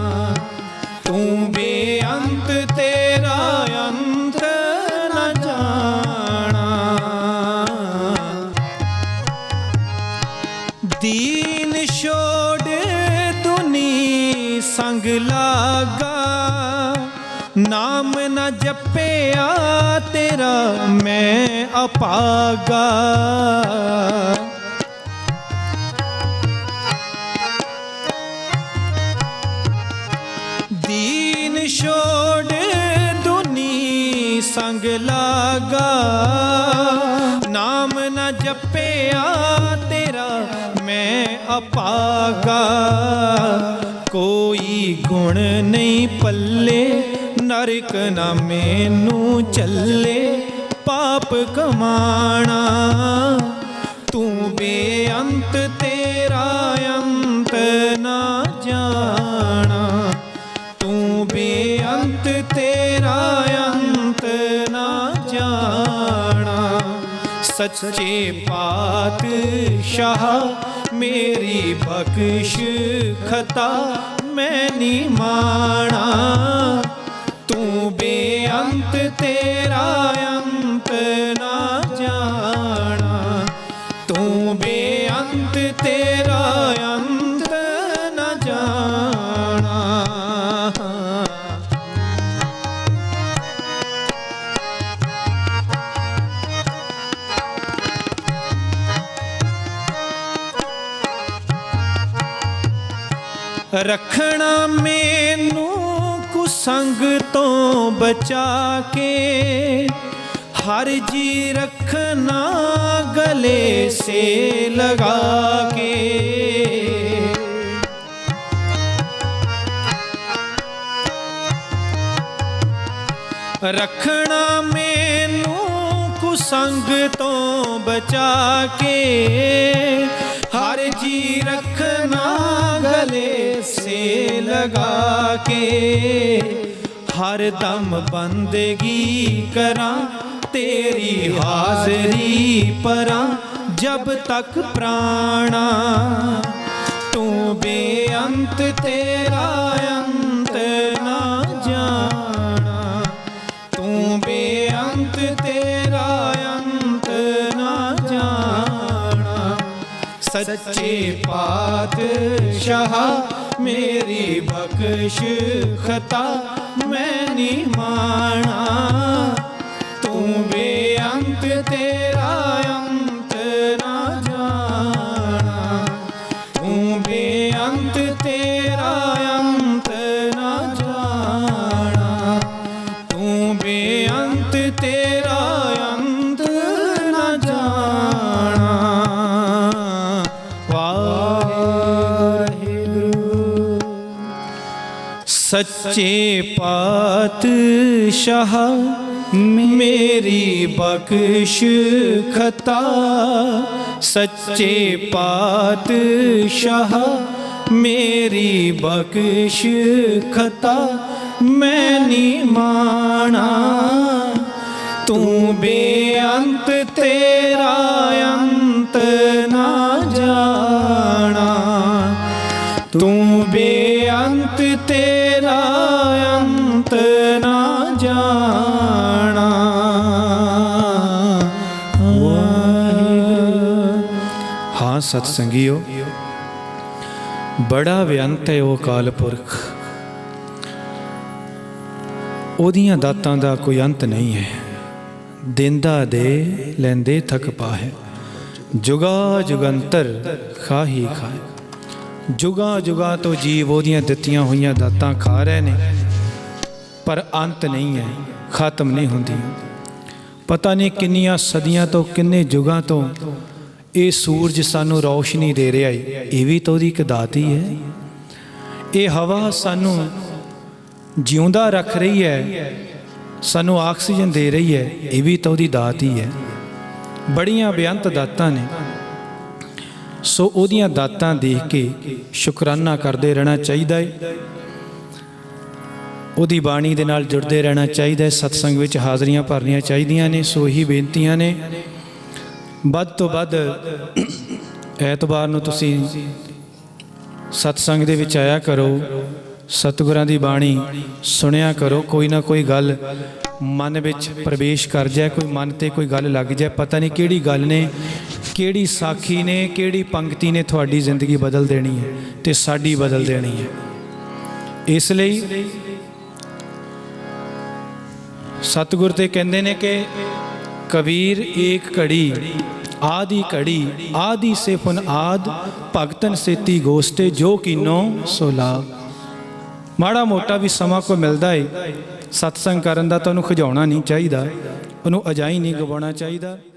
ਤੂੰ ਬੇਅੰਤ ਤੇਰਾ ਅੰਤ ਨਾ ਜਾਣਾ। ਦੀਨ ਛੋੜ ਦੁਨੀ ਸੰਗ ਲਾਗਾ, ਨਾਮ ਨਾ ਜਪਿਆ ਤੇਰਾ ਮੈਂ ਅਪਾਗਾ। ਦੀਨ ਛੋੜ ਦੁਨੀ ਸੰਗ ਲਾਗਾ, ਨਾਮ ਨਾ ਜਪਿਆ ਤੇਰਾ ਮੈਂ ਅਪਾਗਾ। ਕੋਈ ਗੁਣ ਨਹੀਂ ਪੱਲੇ ਨਰਕ ਨਾ ਮੈਨੂੰ ਚੱਲੇ, ਪਾਪ ਕਮਾਣਾ, ਤੂੰ ਬੇਅੰਤ ਤੇਰਾ ਅੰਤ ਨਾ ਜਾਣਾ, ਤੂੰ ਬੇਅੰਤ ਤੇਰਾ ਅੰਤ ਨਾ ਜਾਣਾ। ਸੱਚੇ ਪਾਤਸ਼ਾਹ मेरी बख्श खता मैं नी माना। तू बेअंत तेरा अंत ना जाना, तू बेअंत तेरा अंत न जाना। रखना मैनू कुसंग तो बचा के, हर जी रखना गले से लगा के। रखना मैनू कुसंग तो बचा के, हर जी रखना गले से लगा के। हर दम बंदगी करा तेरी हाज़री परा, जब तक प्राणा। तू बेअंत तेरा अंत ना जाना, तू बेअंत तेरा अंत ना जाना। सच्चे पातशाह मेरी बख्श खता मैं नी माना। तू बेअंत तेरा अंत ना जाना, तू बेअंत तेरा अंत ना जाना, तू बेअंत तेरा अंत ना जाना। सच्चे पातशाह मेरी बख्श खता, सच्चे पातशाह मेरी बख्श खता मैं नी माना। तू बेअंत तेरा अंत ना जाना, तू बेअंत तेरा अंत ना जाना। हाँ सतसंगियो, बड़ा बेअंत है वो अकाल पुरख, ओदियां दातां दा कोई अंत नहीं है। देंदा दे लैंदे थक पाहे, जुगा जुगंतर खाही खाए। जुगा जुगा तो जीव ओदियां दित्तियां होईयां दातां खा रहे ने, पर अंत नहीं है, खत्म नहीं होंदी। पता नहीं किन्नियां सदियां तो किन्ने जुगां तो ये सूरज सानू रोशनी दे रहा है, ये भी तो ओदी एक दात ही है। ये हवा सानू जिउंदा रख रही है, सानू ऑक्सीजन दे रही है, ये भी तो ओदी दात ही है। बड़ियां बेअंत दातां ने, सो ओदियां दातां देख के शुकराना करते रहना चाहिए है। ओदी बाणी दे नाल जुड़ते रहना चाहिए, सत्संग विच हाज़रियां भरनियां चाहिए ने। सो ही बेनतियां ने, ਵੱਧ ਤੋਂ ਵੱਧ ਐਤਵਾਰ ਨੂੰ ਤੁਸੀਂ सत्संग ਦੇ ਵਿੱਚ ਆਇਆ ਕਰੋ, ਸਤਿਗੁਰਾਂ ਦੀ ਬਾਣੀ ਸੁਣਿਆ ਕਰੋ। ਕੋਈ ਨਾ ਕੋਈ ਗੱਲ ਮਨ ਵਿੱਚ ਪ੍ਰਵੇਸ਼ ਕਰ ਜਾਏ, ਕੋਈ ਮਨ ਤੇ ਕੋਈ ਗੱਲ ਲੱਗ ਜਾਏ। ਪਤਾ ਨਹੀਂ ਕਿਹੜੀ ਗੱਲ ਨੇ, ਕਿਹੜੀ ਸਾਖੀ ਨੇ, ਕਿਹੜੀ ਪੰਕਤੀ ਨੇ ਤੁਹਾਡੀ ਜ਼ਿੰਦਗੀ ਬਦਲ ਦੇਣੀ ਹੈ ਤੇ ਸਾਡੀ ਬਦਲ ਦੇਣੀ ਹੈ। ਇਸ ਲਈ ਸਤਿਗੁਰ ਤੇ ਕਹਿੰਦੇ ਨੇ ਕਿ कबीर एक घड़ी आदि घड़ी आदि से पुन आद, भगतन सेती गोस्ते जो कीनो सो लाभ। माड़ा मोटा भी समा को मिलता है सत्संग करन दा, तुहानूं खिजाउणा नहीं चाहिए, उन्होंने अजाई नहीं गवाउणा चाहिए।